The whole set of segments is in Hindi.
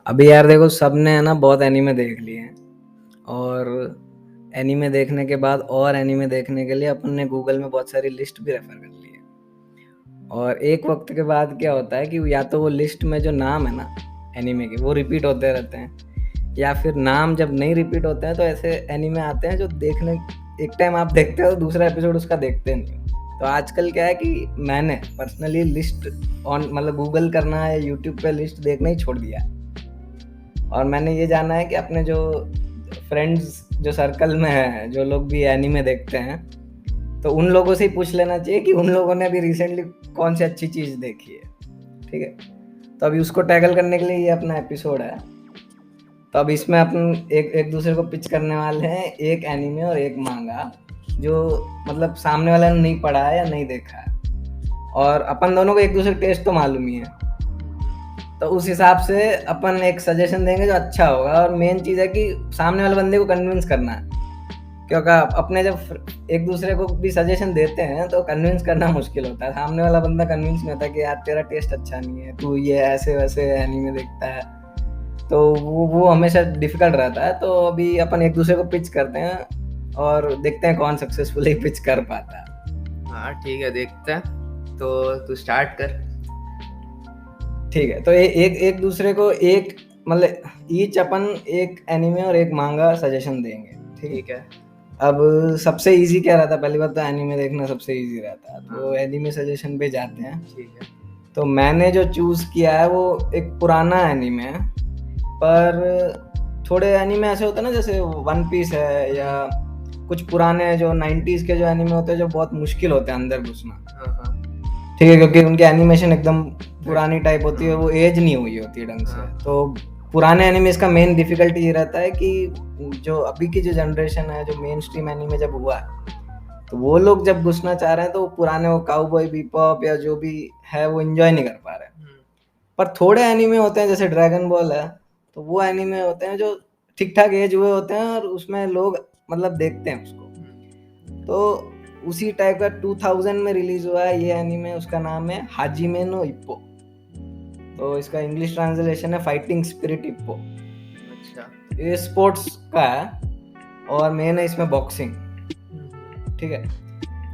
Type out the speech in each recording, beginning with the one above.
अभी यार देखो, सबने है ना बहुत एनीमे देख लिए हैं। और एनीमे देखने के बाद और एनीमे देखने के लिए अपन ने गूगल में बहुत सारी लिस्ट भी रेफर कर ली है। और एक वक्त के बाद क्या होता है कि या तो वो लिस्ट में जो नाम है ना एनीमे के, वो रिपीट होते रहते हैं, या फिर नाम जब नहीं रिपीट होते हैं तो ऐसे एनीमे आते हैं जो देखने एक टाइम आप देखते हो, दूसरा एपिसोड उसका देखते नहीं हो। तो आजकल क्या है कि मैंने पर्सनली लिस्ट ऑन मतलब गूगल करना है, यूट्यूब पे लिस्ट देखना ही छोड़ दिया है। और मैंने ये जाना है कि अपने जो फ्रेंड्स जो सर्कल में है, जो लोग भी एनीमे देखते हैं, तो उन लोगों से ही पूछ लेना चाहिए कि उन लोगों ने अभी रिसेंटली कौन सी अच्छी चीज़ देखी है। ठीक है, तो अभी उसको टैकल करने के लिए ये अपना एपिसोड है। तो अब इसमें अपन एक एक दूसरे को पिच करने वाले हैं, एक एनीमे और एक मांगा, जो मतलब सामने वाले ने नहीं पढ़ा है या नहीं देखा है। और अपन दोनों को एक दूसरे टेस्ट तो मालूम ही है, तो उस हिसाब से अपन एक सजेशन देंगे जो अच्छा होगा। और मेन चीज़ है कि सामने वाले बंदे को कन्विंस करना है, क्योंकि अपने जब एक दूसरे को भी सजेशन देते हैं तो कन्विंस करना मुश्किल होता है। सामने वाला बंदा कन्विंस नहीं होता कि यार तेरा टेस्ट अच्छा नहीं है, तू ये ऐसे वैसे एनीमे देखता है, तो वो हमेशा डिफिकल्ट रहता है। तो अभी अपन एक दूसरे को पिच करते हैं और देखते हैं कौन सक्सेसफुली पिच कर पाता है। हाँ ठीक है, देखते हैं। तो तू स्टार्ट कर। ठीक है, तो एक दूसरे को एक मतलब ईच अपन एक एनीमे और एक मांगा सजेशन देंगे। ठीक है। अब सबसे इजी क्या रहता है, पहली बात तो एनीमे देखना सबसे इजी रहता है, तो हाँ। एनीमे सजेशन पे जाते हैं। ठीक है। तो मैंने जो चूज किया है वो एक पुराना एनीमे है, पर थोड़े एनीमे ऐसे होते हैं ना, जैसे वन पीस है, या कुछ पुराने जो 90s के जो एनीमे होते हैं जो बहुत मुश्किल होते हैं अंदर घुसना। हाँ। ठीक है, क्योंकि उनकी एनिमेशन एकदम पुरानी टाइप होती है, वो एज नहीं हुई होती है ढंग से। हाँ। तो पुराने एनिमेस का मेन डिफिकल्टी ये रहता है कि जो अभी की जो जनरेशन है, जो मेन स्ट्रीम एनिमे जब हुआ है, तो वो लोग जब घुसना चाह रहे हैं तो पुराने वो काउबॉय बीपॉप या जो भी है वो एंजॉय नहीं कर पा रहे हैं। पर थोड़े एनिमे होते हैं जैसे ड्रैगन बॉल है, तो वो एनिमे होते हैं जो ठीक ठाक एज हुए होते हैं और उसमें लोग मतलब देखते हैं उसको। तो उसी टाइप का 2000 में रिलीज हुआ है ये एनीमे, उसका नाम है हाजिमे नो इप्पो। तो इसका इंग्लिश ट्रांसलेशन है फाइटिंग स्पिरिट इप्पो। अच्छा। ये स्पोर्ट्स का है और मेन है इसमें बॉक्सिंग। ठीक है,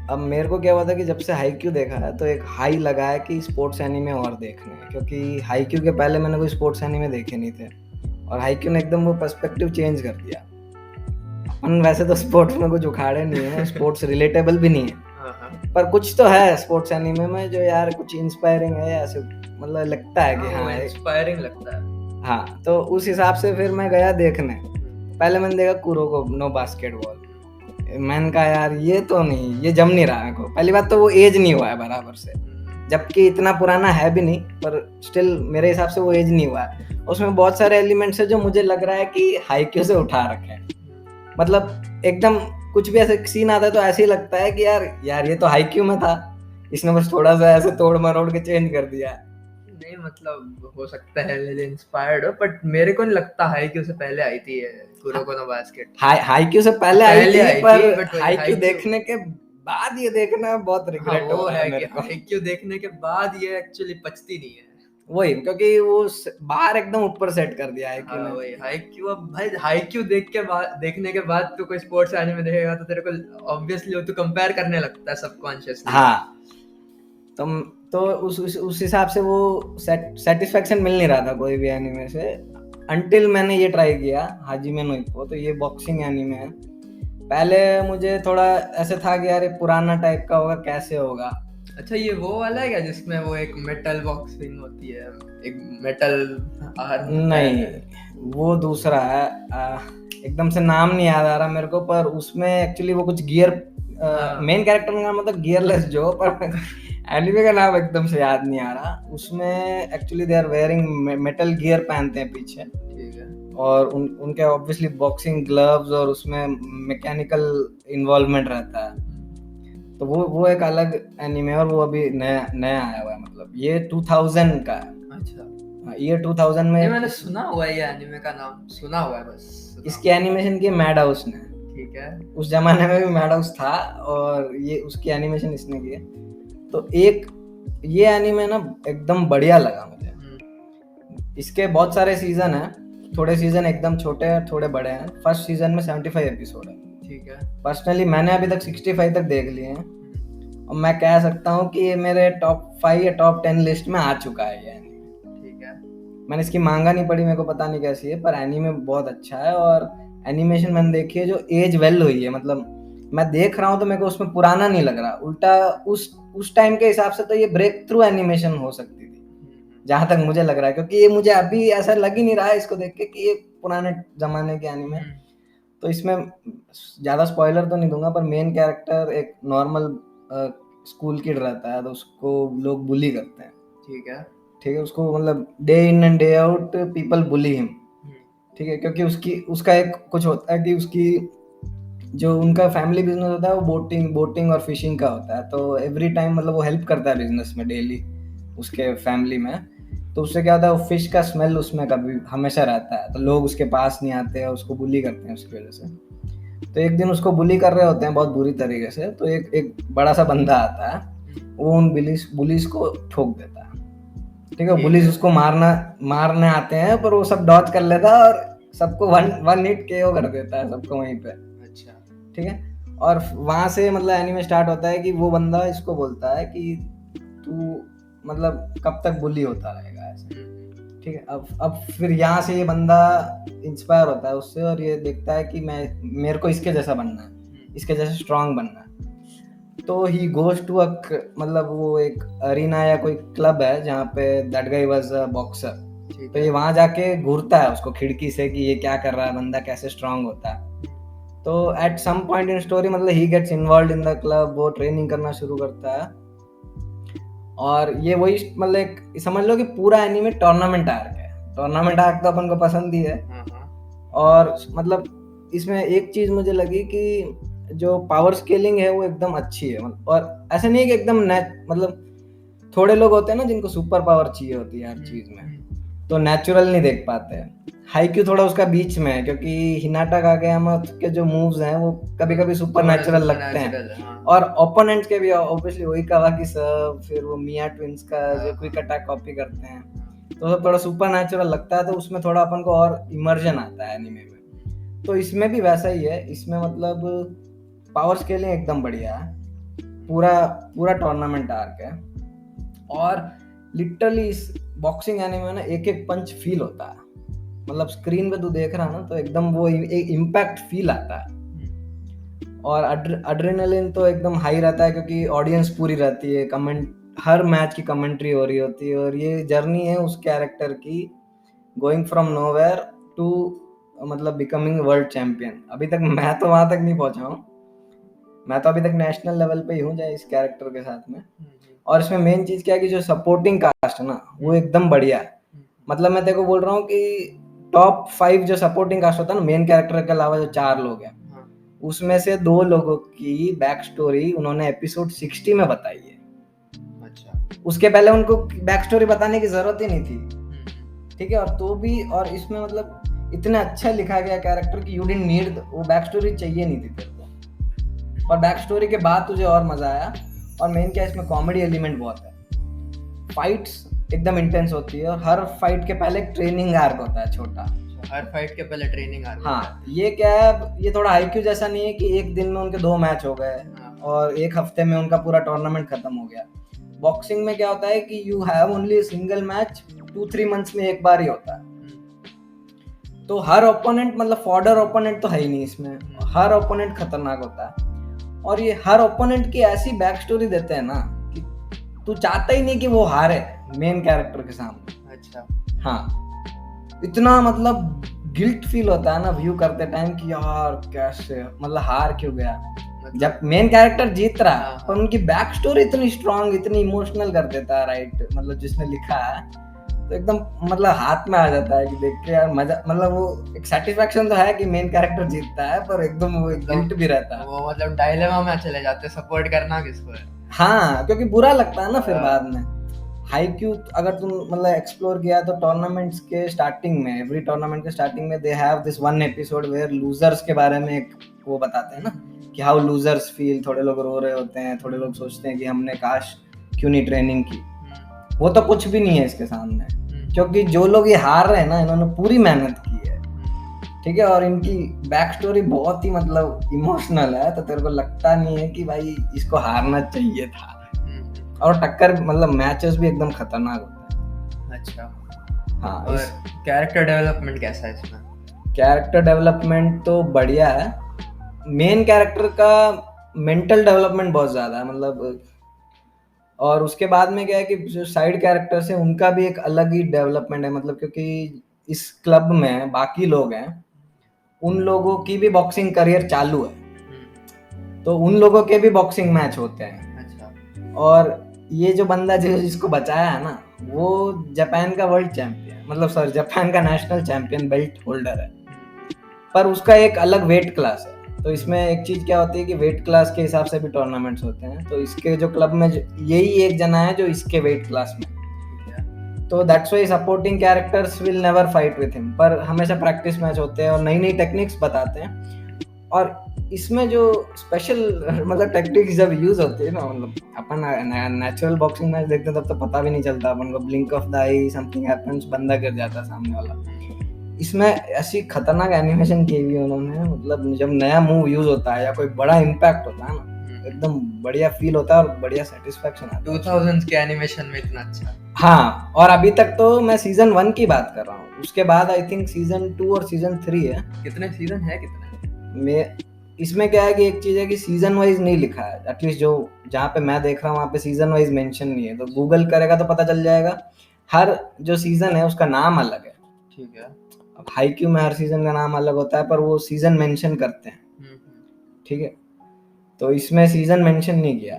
अब मेरे को क्या हुआ था कि जब से हाईक्यू देखा है तो एक हाई लगा है कि स्पोर्ट्स एनीमे और देखने हैं, क्योंकि हाईक्यू के पहले मैंने कोई स्पोर्ट्स एनीमे देखे नहीं थे, और हाईक्यू ने एकदम वो पर्सपेक्टिव चेंज कर दिया। अपन वैसे तो स्पोर्ट्स में कुछ उखाड़े नहीं है, स्पोर्ट्स रिलेटेबल भी नहीं है, पर कुछ तो है स्पोर्ट्स एनीमे में जो यार कुछ इंस्पायरिंग है, ऐसे मतलब लगता है कि हाँ इंस्पायरिंग लगता है। हाँ, तो उस हिसाब से फिर मैं गया देखने। पहले मैंने देखा कुरोको नो बास्केटबॉल। मैंने कहा यार ये तो नहीं, ये जम नहीं रहा है को। पहली बात तो वो एज नहीं हुआ है बराबर से, जबकि इतना पुराना है भी नहीं, पर स्टिल मेरे हिसाब से वो एज नहीं हुआ है। उसमें बहुत सारे एलिमेंट्स है जो मुझे लग रहा है कि हाईक्यू से उठा रखे हैं। मतलब एकदम कुछ भी ऐसे सीन आता है तो ऐसे ही लगता है कि यार ये तो हाईक्यू में था, इसने बस थोड़ा सा ऐसे तोड़ मरोड़ के चेंज कर दिया है। नहीं मतलब हो सकता है इंस्पायर्ड हो, बट मेरे को नहीं लगता हाईक्यू से पहले आई थी कुरोको नो बास्केट। हाईक्यू से पहले आई थी, पर बट हाईक्यू देखने के बाद ये देखना बहुत रिग्रेट हो रहा है मेरे को। हाईक्यू देखने के बाद ये एक्चुअली पचती नहीं है। वही, क्योंकि वो बाहर एकदम ऊपर सेट कर दिया है। हाँ वही हाईक्यू। अब भाई हाईक्यू देखने के बाद तो कोई स्पोर्ट्स एनीमे देखेगा तो तेरे को ऑब्वियसली तो कंपेयर करने लगता है सबकॉन्शियसली। हाँ, तो उस हिसाब से वो सेटिस्फेक्शन मिल नहीं रहा था कोई भी एनीमे से, अंटिल मैंने ये ट्राई किया हाजिमे नो इप्पो। तो ये बॉक्सिंग एनीमे है। पहले मुझे थोड़ा ऐसे था कि यार ये पुराना टाइप का होगा, कैसे होगा। अच्छा, ये वो वाला है क्या जिसमें वो एक मेटल बॉक्सिंग होती है, एक मेटल आर्म? नहीं, वो दूसरा है। एकदम से नाम नहीं याद आ रहा मेरे को, पर उसमें एक्चुअली वो कुछ गियर, मेन कैरेक्टर का नाम मतलब गियरलेस जो, पर एनिमे का नाम एकदम से याद नहीं आ रहा। उसमें actually they are wearing metal gear पहनते हैं पीछे। ठीक है। और उनके ऑब्वियसली बॉक्सिंग ग्लव्स और उसमें मैकेनिकल इन्वॉल्वमेंट रहता है। तो वो एक अलग एनीमे, और वो अभी नया नया आया हुआ है, मतलब ये 2000 का है। अच्छा, ये 2000 में मैंने सुना हुआ है, ये एनीमे का नाम सुना हुआ है बस। इसकी एनिमेशन की मैड हाउस ने। ठीक है। उस जमाने में भी मैड हाउस था और ये उसकी एनिमेशन इसने की है। तो एक ये एनीमे ना एकदम बढ़िया लगा मुझे। इसके बहुत सारे सीजन हैं, थोड़े सीजन एकदम छोटे हैं, थोड़े बड़े हैं। फर्स्ट सीजन में 75 एपिसोड है। ठीक है। पर्सनली मैंने अभी तक 65 तक देख लिए हैं, और मैं कह सकता हूँ कि ये मेरे टॉप 5 या टॉप 10 लिस्ट में आ चुका है ये एनीमे। ठीक है। मैंने इसकी मांगा नहीं पढ़ी, मेरे को पता नहीं कैसी है, पर एनीमे बहुत अच्छा है। और एनिमेशन मैंने देखी है जो एज वेल हुई है, मतलब मैं देख रहा हूँ तो मेरे को उसमें पुराना नहीं लग रहा, उल्टा उस टाइम के हिसाब से तो ये ब्रेक थ्रू एनिमेशन हो सकती थी, जहां तक मुझे लग रहा है। क्योंकि ये मुझे अभी ऐसा लग ही नहीं रहा है इसको देख के कि ये पुराने जमाने के एनीमे। तो इसमें ज्यादा स्पॉइलर तो नहीं दूंगा, पर मेन कैरेक्टर एक नॉर्मल स्कूल किड रहता है, तो उसको लोग बुली करते हैं। ठीक है। ठीक है, उसको मतलब day in and day out people bully him. ठीक है, क्योंकि उसका एक कुछ होता है कि उसकी जो उनका फैमिली बिजनेस होता है वो बोटिंग और फिशिंग का होता है। तो एवरी टाइम मतलब वो हेल्प करता है बिजनेस में डेली उसके फैमिली में। तो उससे क्या होता है, वो फिश का स्मेल उसमें कभी हमेशा रहता है, तो लोग उसके पास नहीं आते और उसको बुली करते हैं उसकी वजह से। तो एक दिन उसको बुली कर रहे होते हैं बहुत बुरी तरीके से, तो एक बड़ा सा बंदा आता है, वो उन बुलीज को ठोक देता है। ठीक है, बुलीज उसको मारने आते हैं, पर वो सब डॉज कर लेता है और सबको वन हिट केओ कर देता है सबको वहीं पे। अच्छा। ठीक है, और वहां से मतलब एनीमे स्टार्ट होता है कि वो बंदा इसको बोलता है कि तू मतलब कब तक बुली होता रहेगा ऐसे। ठीक है, अब फिर यहाँ से ये बंदा इंस्पायर होता है उससे, और ये देखता है कि मेरे को इसके जैसा बनना है, इसके जैसा स्ट्रांग बनना है। तो ही गोज टू मतलब वो एक अरीना या कोई क्लब है जहाँ पे that guy was a boxer. तो ये वहां जाके घूरता है उसको खिड़की से कि ये क्या कर रहा है बंदा, कैसे स्ट्रांग होता है। तो at some point in story मतलब he gets involve in the club, वो ट्रेनिंग करना शुरू करता है। और ये वही मतलब समझ लो कि पूरा एनीमे टूर्नामेंट आर्क है। टूर्नामेंट आर्क तो अपन को पसंद ही है। और मतलब इसमें एक चीज मुझे लगी कि जो पावर स्केलिंग है वो एकदम अच्छी है। और ऐसा नहीं है कि एकदम मतलब थोड़े लोग होते हैं ना जिनको सुपर पावर चाहिए होती है हर चीज में, तो नेचुरल नहीं देख पाते हैं। हाइक्यू थोड़ा उसका बीच में है, क्योंकि हिनाटा कागेयामा के जो मूव्स हैं वो कभी कभी सुपर नेचुरल लगते हैं। और ओपोनेंट के भी ऑब्वियसली वही कावाकी सब, फिर वो मिया ट्विंस का जो क्विक अटैक कॉपी करते हैं, तो सब थोड़ा सुपर नेचुरल लगता है। तो उसमें थोड़ा अपन को और इमर्जन आता है एनीमे में। तो इसमें भी वैसा ही है, इसमें मतलब पावर स्केलिंग एकदम बढ़िया है, पूरा टूर्नामेंट आर्क है। और लिटरली इस बॉक्सिंग एनीमे में ना एक एक पंच फील होता है, मतलब स्क्रीन पे तू देख रहा ना तो एकदम वो एक इम्पैक्ट फील आता है। और एड्रेनालिन तो एकदम हाई रहता है, क्योंकि ऑडियंस पूरी रहती है, कमेंट हर मैच की कमेंट्री हो रही होती है। और ये जर्नी है उस कैरेक्टर की, गोइंग फ्रॉम नोवेयर टू मतलब बिकमिंग वर्ल्ड चैंपियन। अभी तक मैं तो वहां तक नहीं पहुंचा हूँ, मैं तो अभी तक नेशनल लेवल पे ही हूँ जाए इस कैरेक्टर के साथ में। और इसमें मेन चीज क्या है कि जो सपोर्टिंग कास्ट है ना वो एकदम बढ़िया है। मतलब मैं तेरे को बोल रहा हूँ कि टॉप 5 जो सपोर्टिंग कास्ट होता है ना मेन कैरेक्टर के अलावा, जो 4 लोग हैं, उसमें से 2 लोगों की बैक स्टोरी उन्होंने एपिसोड 60 में बताई है। अच्छा। उसके पहले उनको बैक स्टोरी बताने की जरूरत ही नहीं थी। ठीक है, और तो भी और इसमें मतलब इतना अच्छा लिखा गया कैरेक्टर कि यू डिडंट नीड वो बैक स्टोरी, चाहिए नहीं थी तेरे को। और बैक स्टोरी के बाद तुझे और मजा आया। और मेन क्या इसमें कॉमेडी एलिमेंट बहुत है, फाइट्स एकदम इंटेंस होती है, और हर फाइट के पहले एक ट्रेनिंग आर्क होता है छोटा। हर फाइट के पहले ट्रेनिंग आर्क। हाँ, ये क्या है, ये थोड़ा हाईक्यू जैसा नहीं है कि एक दिन में उनके 2 मैच हो गए और एक हफ्ते में उनका पूरा टूर्नामेंट खत्म हो गया। बॉक्सिंग में क्या होता है कि you have only single match 2-3 months में एक बार ही होता है। तो हर ओपोनेंट मतलब फॉर्डर ओपोनेंट तो है ही नहीं इसमें, हर ओपोनेंट खतरनाक होता है। और ये हर ओपोनेंट की ऐसी बैक स्टोरी देते हैं ना कि तू चाहता ही नहीं कि वो हारे मेन कैरेक्टर के सामने। अच्छा। हाँ, इतना मतलब गिल्ट फील होता है ना व्यू करते टाइम कि यार कैसे मतलब हार क्यों गया, जब मेन कैरेक्टर जीत रहा है। पर उनकी बैक स्टोरी इतनी स्ट्रांग, इतनी इमोशनल कर देता है राइट, मतलब जिसने लिखा है, तो एकदम मतलब हाथ में आ जाता है कि देख के यार मजा, मतलब वो एक सेटिस्फेक्शन तो है कि मेन कैरेक्टर जीतता है, पर एकदम वो गिल्ट भी रहता है। वो मतलब डायलेमा में चले जाते हैं, सपोर्ट करना किसको है। हाँ, क्योंकि बुरा लगता है ना फिर बाद में। हाईक्यू अगर तुम मतलब एक्सप्लोर किया तो टूर्नामेंट्स के स्टार्टिंग में, एवरी टूर्नामेंट के स्टार्टिंग में they have this one episode where losers के बारे में एक वो बताते हैं ना कि हाउ लूजर्स फील। थोड़े लोग रो रहे होते हैं, थोड़े लोग सोचते हैं कि हमने काश क्यों नहीं ट्रेनिंग की। वो तो कुछ भी नहीं है इसके सामने। क्योंकि जो लोग ये हार रहे हैं ना, इन्होंने पूरी मेहनत की है, ठीक है, और इनकी बैक स्टोरी बहुत ही मतलब इमोशनल है, तो तेरे को लगता नहीं है कि भाई इसको हारना चाहिए था। और टक्कर मतलब मैचेस भी एकदम खतरनाक होते हैं। अच्छा। हाँ, और कैरेक्टर डेवलपमेंट कैसा है इसमें? कैरेक्टर डेवलपमेंट तो बढ़िया है। मेन कैरेक्टर का मेंटल डेवलपमेंट बहुत ज्यादा है मतलब, और उसके बाद में क्या है कि जो साइड कैरेक्टर्स हैं उनका भी एक अलग ही डेवलपमेंट है, मतलब क्योंकि इस क्लब में बाकी लोग हैं, उन लोगों की भी बॉक्सिंग करियर चालू है, तो उन लोगों के भी बॉक्सिंग मैच होते हैं। अच्छा। और ये जो बंदा जिसको बचाया है ना, वो जापान का वर्ल्ड चैंपियन, मतलब सॉरी जापान का नेशनल चैंपियन बेल्ट होल्डर है, पर उसका एक अलग वेट क्लास है। तो इसमें एक चीज क्या होती है कि वेट क्लास के हिसाब से भी टूर्नामेंट्स होते हैं, तो इसके जो क्लब में यही एक जना है जो इसके वेट क्लास में, तो that's why supporting characters will never fight with him, पर हमेशा प्रैक्टिस मैच होते हैं और नई नई टेक्निक्स बताते हैं। और इसमें जो स्पेशल मतलब टेक्निक्स जब यूज होती है ना, मतलब अपन नेचुरल बॉक्सिंग मैच देखते हैं तब तो पता भी नहीं चलता अपन को, blink of the I something happens, बंदा गिर जाता है सामने वाला। इसमें ऐसी खतरनाक एनिमेशन की हुई है उन्होंने, मतलब जब नया मूव यूज होता है या कोई बड़ा इम्पैक्ट होता है ना, एकदम बढ़िया फील होता है और बढ़िया सेटिस्फैक्शन आता है। 2000s के एनिमेशन में इतना अच्छा। हाँ, और अभी तक तो मैं सीजन 1 की बात कर रहा हूँ, उसके बाद आई थिंक सीजन 2 और सीजन 3 है। कितने सीजन है? कितने में इसमें क्या है कि एक चीज है कि सीजन वाइज नहीं लिखा है, एटलीस्ट जो जहाँ पे मैं देख रहा हूँ वहाँ पे सीजन वाइज मेंशन नहीं है, तो गूगल करेगा तो पता चल जाएगा। हर जो सीजन है उसका नाम अलग है। ठीक है। अब हाईक्यू में हर सीजन का नाम अलग होता है, पर वो सीजन मेंशन करते हैं, ठीक है, तो इसमें सीजन मेंशन नहीं किया,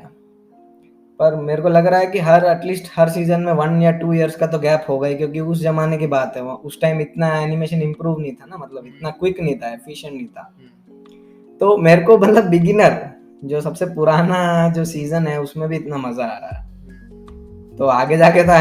पर मेरे को लग रहा है कि एटलीस्ट हर सीजन में 1 या 2 इयर्स का तो गैप होगा ही, क्योंकि उस जमाने की बात है, उस टाइम इतना एनिमेशन इंप्रूव नहीं था ना, मतलब इतना क्विक नहीं था, एफिशिएंट नहीं था। तो मेरे को मतलब बिगिनर जो सबसे पुराना जो सीजन है उसमें भी इतना मजा आ रहा है, तो आगे जाके तो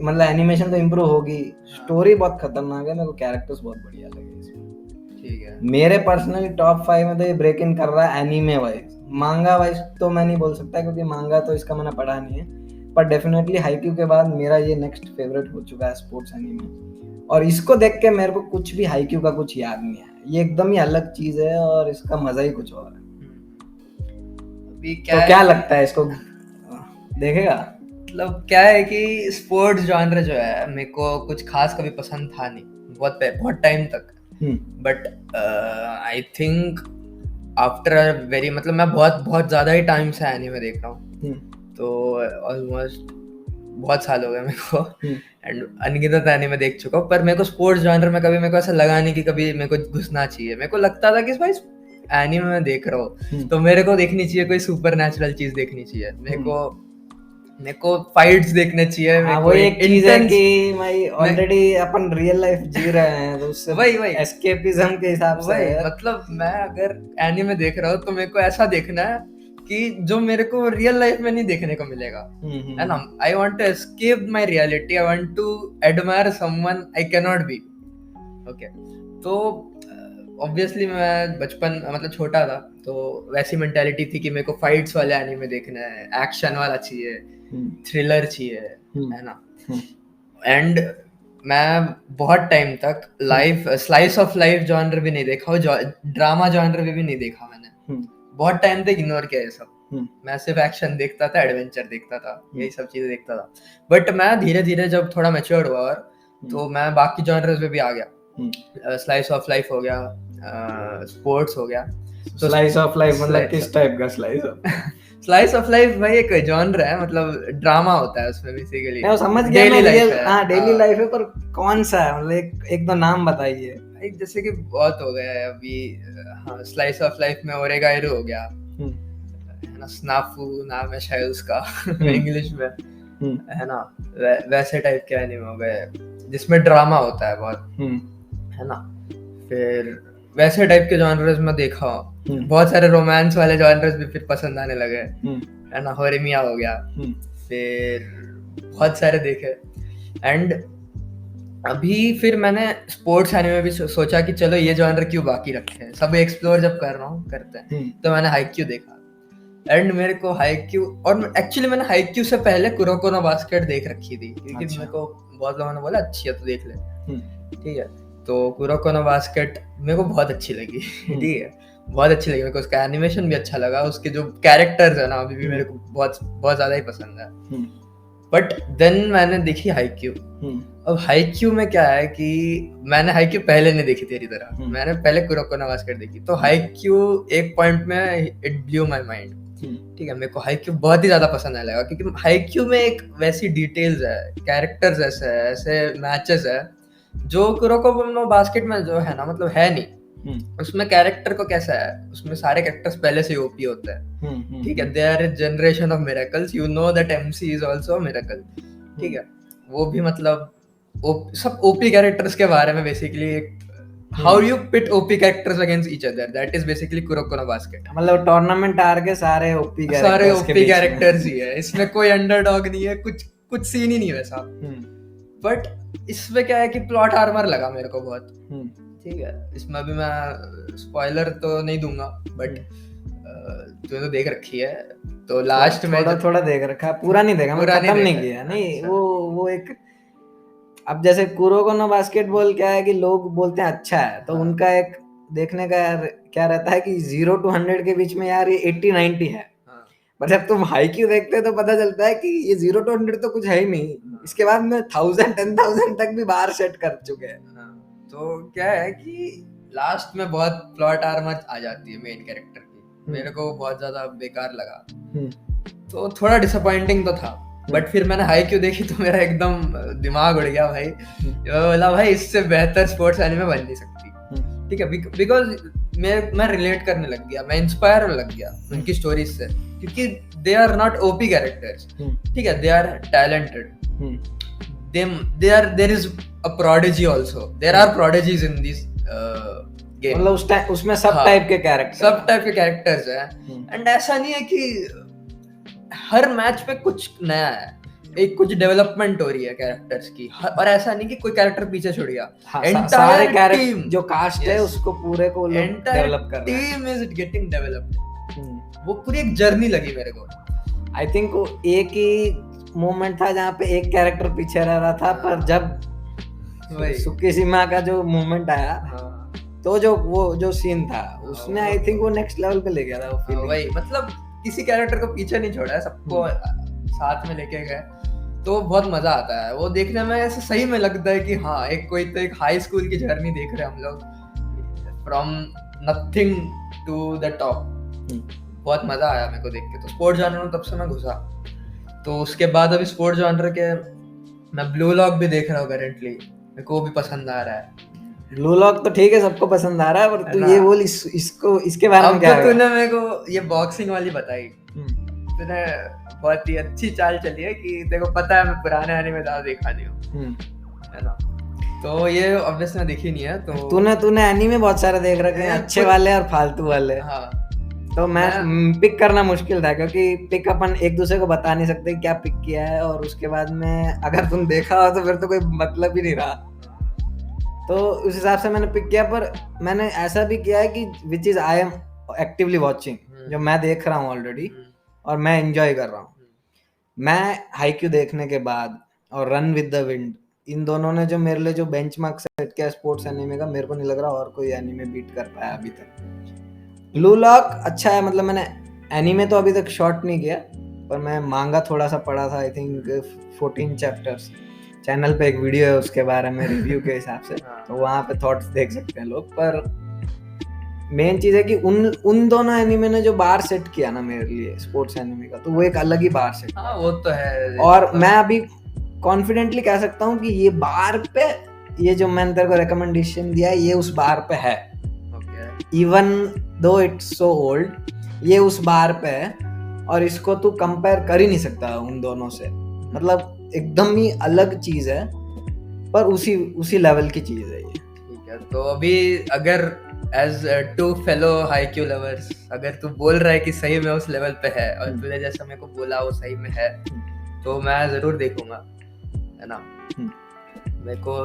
मतलब एनिमेशन तो इम्प्रूव होगी, स्टोरी बहुत खतरनाक है, मेरे को कैरेक्टर्स बहुत बढ़िया लगे इसमें। ठीक है। मेरे पर्सनली टॉप 5 में तो ये ब्रेक इन कर रहा है एनीमे वाइज। मांगा वाइज तो मैं नहीं बोल सकता क्योंकि मांगा तो इसका मैंने पढ़ा नहीं है, पर डेफिनेटली हाईक्यू के बाद मेरा ये नेक्स्ट फेवरेट हो चुका है स्पोर्ट्स एनीमे, और इसको देख के मेरे को कुछ भी हाईक्यू का कुछ याद नहीं आया, ये एकदम ही अलग चीज है और इसका मजा ही कुछ और है। अभी तो क्या लगता है, इसको देखेगा? मतलब क्या है कि स्पोर्ट्स जॉनर जो है मेरे को कुछ खास कभी पसंद था नहीं, बहुत टाइम तक, but I think after very मतलब मैं बहुत ज्यादा ही टाइम से एनीमे देख रहा हूँ, तो ऑलमोस्ट बहुत साल हो गए मेरे को, एंड अनगिनत एनीमे देख चुका हूँ, पर मेरे को स्पोर्ट्स जॉनर में कभी मेरे को ऐसा लगा नहीं कि कभी मेरे को घुसना चाहिए। मेरे को लगता था कि भाई एनीमे में देख रहा हूँ तो मेरे को देखनी चाहिए कोई सुपर नेचुरल चीज देखनी चाहिए, मेरे को फाइट्स देखने चाहिए। हाँ, वो एक चीज है कि भाई ऑलरेडी अपन रियल लाइफ जी रहे हैं, तो उससे वही एस्केपिज्म के हिसाब से मतलब मैं अगर एनीमे देख रहा हूँ तो मेरे को ऐसा देखना है कि जो मेरे को रियल लाइफ में नहीं देखने को मिलेगा, है ना। I want to escape my reality, I want to admire someone I can not be. Okay, तो ऑब्वियसली मैं बचपन मतलब छोटा था तो वैसी मेंटालिटी थी कि मेरे को फाइट्स वाले एनीमे देखना है, एक्शन वाला चाहिए, थ्रिलर चाहिए, है ना। एंड मैं बहुत टाइम तक स्लाइस ऑफ लाइफ जॉनर भी नहीं देखा, ड्रामा जॉनर भी नहीं देखा मैंने, बहुत टाइम तक इग्नोर किया ये सब। मैं सिर्फ एक्शन देखता था, एडवेंचर देखता था, यही सब चीजें देखता था। बट मैं धीरे धीरे जब थोड़ा मैच्योर हुआ और तो मैं बाकी जॉनर्स में भी आ गया। स्लाइस ऑफ लाइफ हो गया, स्पोर्ट्स हो गया। तो स्लाइस ऑफ लाइफ मतलब किस टाइप का slice of? Slice of life भाई एक जॉनर है, मतलब ड्रामा होता है उसमें बेसिकली। मैं समझ गया, मैं रियल हाँ डेली लाइफ है, पर कौन सा है, मतलब एक दो नाम बताइए। एक जैसे कि बहुत हो गया है अभी, हाँ स्लाइस ऑफ लाइफ में ओरेगाइरो हो गया, है ना, स्नाफू नाम है शायद उसका इंग्लिश में, है ना। वैसे टाइप के एनिमे हो गए जिसमें ड्रामा होता है बहुत, है ना। फिर वैसे टाइप के जॉनर्स में देखा, बहुत सारे रोमांस वाले जॉनर्स भी फिर पसंद आने लगे, है ना। होरेमिया हो गया, फिर बहुत सारे देखे। एंड अभी फिर मैंने स्पोर्ट्स एनिमे भी सोचा कि चलो ये जॉनर क्यों बाकी रखे हैं, सब एक्सप्लोर जब कर रहा हूँ करते हैं, तो मैंने हाईक्यू देखा। एंड मेरे को हाईक्यू, और एक्चुअली मैंने हाईक्यू से पहले कुरोको नो बास्केट देख रखी थी, क्योंकि अच्छा। मेरे को बहुत लोगों ने बोला अच्छी है तो देख ले, ठीक है। तो कुरोको नो बास्केट मेरे को बहुत अच्छी लगी, ठीक है, बहुत अच्छी लगी मेरे को। उसका एनिमेशन भी अच्छा लगा, उसके जो कैरेक्टर्स है ना अभी भी मेरे को बहुत बहुत ज्यादा ही पसंद है। बट देन मैंने देखी हाईक्यू। अब हाईक्यू में क्या है कि मैंने हाईक्यू पहले नहीं देखी तेरी तरह, मैंने पहले कुरोको नो बास्केट देखी। तो हाईक्यू एक पॉइंट में इट ब्लू माय माइंड, ठीक है। मेरे को हाईक्यू बहुत ही ज्यादा पसंद आने लगा, क्योंकि हाईक्यू में एक वैसी डिटेल्स है, कैरेक्टर्स ऐसे है, ऐसे मैचेस है जो कुरोको नो बास्केट में जो है ना, मतलब है नहीं। उसमें कैरेक्टर को कैसा है, उसमें सारे कैरेक्टर्स पहले से ओपी होते हैं, ठीक है। They are a generation of miracles, you know that MC is also miracle, ठीक है। वो भी मतलब सब ओपी कैरेक्टर्स के बारे में basically, how you pit OP characters against each other, that is basically Kuroko no Basket. मतलब टूर्नामेंट आर के सारे ओपी कैरेक्टर्स ही है, इसमें कोई अंडरडॉग नहीं है, कुछ सीन ही नहीं वैसा। बट इसमें क्या है कि प्लॉट आर्मर लगा मेरे को बहुत, ठीक है। इसमें अभी मैं स्पॉइलर तो नहीं दूंगा, बट तूने तो देख रखी है, तो लास्ट में थोड़ा देख रखा है, पूरा नहीं देखा, पूरा खत्म नहीं किया। नहीं, वो एक, अब जैसे कुरोको नो बास्केटबॉल क्या है कि लोग बोलते हैं अच्छा है, तो उनका एक देखने का यार क्या रहता है कि 0 to 100 के बीच में यार ये 80-90 है। पर जब तुम हाईक्यू देखते हो तो पता चलता है कि ये 0 to 100 तो कुछ है ही नहीं, इसके बाद में 1000-10,000 तक भी बाहर सेट कर चुके हैं। तो क्या है कि लास्ट में बहुत प्लॉट आर्मर आ जाती है मेन कैरेक्टर की, मेरे को बहुत ज्यादा बेकार लगा, तो थोड़ा डिसअपॉइंटिंग तो था। बट फिर मैंने हाईक्यू देखी तो मेरा एकदम दिमाग उड़ गया भाई, बोला भाई इससे बेहतर स्पोर्ट्स एनिमे बन नहीं सकती, ठीक है। बिकॉज मैं रिलेट करने लग गया, मैं इंस्पायर होने लग गया उनकी स्टोरीज से, क्योंकि they are not OP characters, ठीक है, they are talented, there is a prodigy also, there are prodigies in this game, मतलब उसमें सब टाइप के कैरेक्टर्स हैं। एंड ऐसा नहीं है कि हर मैच पे कुछ नया है, एक कुछ डेवलपमेंट हो रही है कैरेक्टर्स की, और ऐसा नहीं कि कोई कैरेक्टर पीछे छूट गया। सारे कैरेक्टर जो कास्ट है उसको पूरे को डेवलप कर रहे हैं, टीम इज गेटिंग डेवलप्ड। वो पूरी एक जर्नी लगी मेरे को। आई थिंक वो एक ही मोमेंट था जहाँ पे एक कैरेक्टर पीछे रह रहा था, पर जब सुकीशिमा का जो मोमेंट आया तो जो सीन था उसने आई थिंक वो नेक्स्ट लेवल पे ले गया था वो फीलिंग। वही मतलब किसी कैरेक्टर को पीछे नहीं छोड़ा है, सबको साथ में लेके गए, तो बहुत मजा आता है वो देखने में। ऐसे सही में लगता है कि हाँ एक हाई स्कूल की जर्नी देख रहे हैं हम लोग, from nothing to the top. बहुत मजा आया मेरे को देख के। तो स्पोर्ट्स जॉनर में तब से मैं घुसा, तो उसके बाद अभी स्पोर्ट्स जॉनर के मैं ब्लू लॉक भी देख रहा हूँ करेंटली, मेरे को भी पसंद आ रहा है। ब्लू लॉक तो ठीक है, सबको पसंद आ रहा है, पर तू ये बोल इसके बारे में क्या है? तूने मेरे को ये बॉक्सिंग वाली बताई, तूने बहुत ही अच्छी चाल चली है कि देखो पता है मैं पुराने एनीमे ज्यादा देखा नहीं हूँ, है ना। तो ये ऑब्वियसली मैं देखी नहीं है। तो तूने एनीमे बहुत सारे देख रखे हैं, अच्छे वाले और फालतू वाले। हाँ, तो मैं पिक करना मुश्किल था, क्योंकि पिक अपन एक दूसरे को बता नहीं सकते क्या पिक किया है, और उसके बाद में अगर तुम देखा हो तो फिर तो कोई मतलब ही नहीं रहा। तो उस हिसाब से मैंने पिक किया, पर मैंने ऐसा भी किया है कि which is I am actively watching, जो मैं देख रहा हूँ ऑलरेडी और मैं एंजॉय कर रहा हूँ। मैं हाईक्यू देखने के बाद और रन विद द विंड, इन दोनों ने जो मेरे लिए जो बेंचमार्क सेट किया स्पोर्ट्स एनीमे का, मेरे को नहीं लग रहा और कोई एनीमे बीट कर पाया अभी तक। ब्लू लॉक अच्छा है, मतलब मैंने एनीमे तो अभी तक शॉर्ट नहीं किया, पर मैं मांगा थोड़ा सा पढ़ा था, आई थिंक 14 चैप्टर्स। चैनल पे एक वीडियो है उसके बारे में रिव्यू के हिसाब से, तो वहाँ पे थॉट्स देख सकते हैं लोग। पर मेन चीज है कि उन दोनों एनीमे ने जो बार सेट किया ना मेरे लिए स्पोर्ट्स एनीमे का, तो वो एक अलग ही बार सेट। हाँ, वो तो है। और मैं अभी कॉन्फिडेंटली कह सकता हूँ कि ये बार पे, ये जो मैंने तेरे को रिकमेंडेशन दिया है, ये उस बार पे है। Even though it's so old, ये उस बार पे है, और इसको तू कंपेयर कर ही नहीं सकता उन दोनों से। मतलब एकदम ही अलग चीज है, पर उसी लेवल की चीज है ये। ठीक है, तो अभी अगर as two fellow Haikyuu lovers, अगर तू बोल रहा है कि सही में उस लेवल पे है, और तूने जैसा मेरे को बोला वो सही में है, तो मैं जरूर देखूंगा, है ना। मेरे को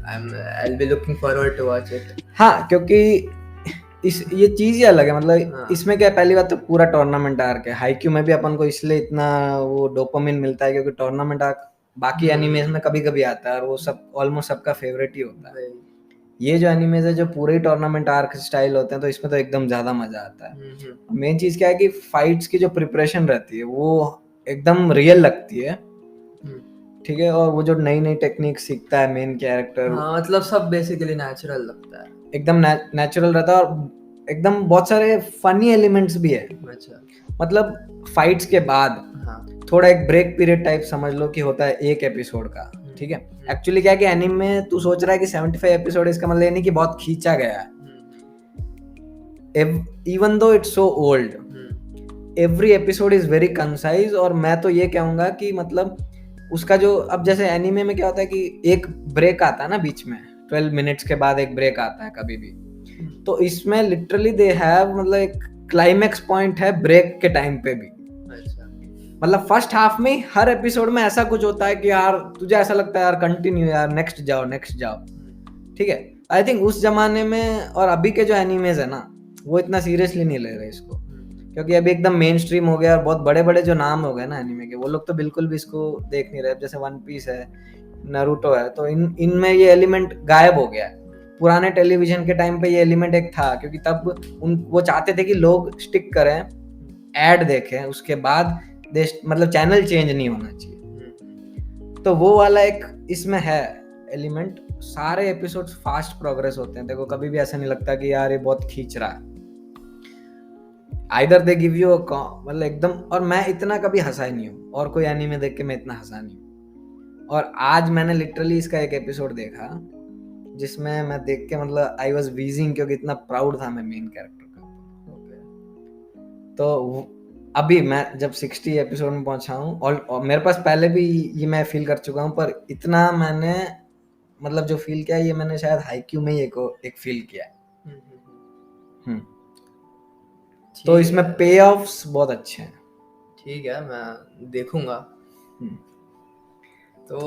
I'll be looking forward to watch it. हाँ, क्योंकि ये चीज ही अलग है, मतलब हाँ। इसमें क्या है, पहली बात तो पूरा टूर्नामेंट आर्क है। हाईक्यू में भी अपन को इसलिए इतना वो डोपामिन मिलता है क्योंकि टूर्नामेंट आर्क बाकी एनिमेज में कभी कभी आता है और वो सब ऑलमोस्ट सबका फेवरेट ही होता है। वही। ये जो एनिमेज है जो पूरे ही टूर्नामेंट आर्क स्टाइल होते हैं तो इसमें तो एकदम ज्यादा मजा आता है। मेन चीज क्या है कि फाइट्स की जो प्रिपरेशन रहती है वो एकदम रियल लगती है, ठीक है। और वो जो नई नई टेक्निक सीखता है मेन कैरेक्टर, हाँ, मतलब सब बेसिकली नेचुरल लगता है, एकदम नेचुरल रहता है और एकदम बहुत सारे फनी एलिमेंट्स भी है। अच्छा। मतलब फाइट्स के बाद हाँ। थोड़ा एक ब्रेक पीरियड टाइप समझ लो कि होता है एक एपिसोड का, ठीक है। एक्चुअली क्या है कि एनीमे में तू सोच रहा है कि 75 एपिसोड, इसका मतलब ये नहीं कि बहुत खींचा गया है। Even though it's so old, every episode is very concise. और मैं तो ये कहूंगा कि मतलब उसका जो, अब जैसे एनीमे में क्या होता है कि एक ब्रेक आता है ना बीच में, 12 मिनट्स के बाद एक ब्रेक आता है कभी भी, तो इसमें लिटरली दे हैव मतलब एक क्लाइमेक्स पॉइंट है ब्रेक के टाइम पे भी। अच्छा। मतलब फर्स्ट हाफ में हर एपिसोड में ऐसा कुछ होता है कि यार तुझे ऐसा लगता है यार कंटिन्यू यार, नेक्स्ट जाओ नेक्स्ट जाओ, ठीक है। आई थिंक उस जमाने में और अभी के जो एनिमेज है ना वो इतना सीरियसली नहीं ले रहे इसको, क्योंकि अभी एकदम मेन स्ट्रीम हो गया और बहुत बड़े बड़े जो नाम हो गए ना एनिमे के, वो लोग तो बिल्कुल भी इसको देख नहीं रहे। जैसे वन पीस है, नारुतो है, तो इनमें ये एलिमेंट गायब हो गया है। पुराने टेलीविजन के टाइम पे ये एलिमेंट एक था क्योंकि तब वो चाहते थे कि लोग स्टिक करें, एड देखें, उसके बाद मतलब चैनल चेंज नहीं होना चाहिए। तो वो वाला एक इसमें है एलिमेंट। सारे एपिसोड्स फास्ट प्रोग्रेस होते हैं, देखो कभी भी ऐसा नहीं लगता कि यार ये बहुत खींच रहा है। आइदर दे गिव यू मतलब एकदम, और मैं इतना कभी हंसा ही नहीं हूँ और कोई एनीमे देख के मैं इतना हंसा नहीं हूँ। और आज मैंने लिटरली इसका एक एपिसोड देखा जिसमें मैं देख के मतलब आई वाज वीजिंग, क्योंकि इतना प्राउड था मैं मेन कैरेक्टर का। तो अभी मैं जब 60 एपिसोड में पहुंचा हूँ और मेरे पास पहले भी ये मैं फील कर चुका हूँ, पर इतना मैंने मतलब जो फील किया ये मैंने शायद हाईक्यू में ही एक फील किया है। तो इसमें पे ऑफ्स बहुत अच्छे हैं। ठीक है, मैं देखूंगा। तो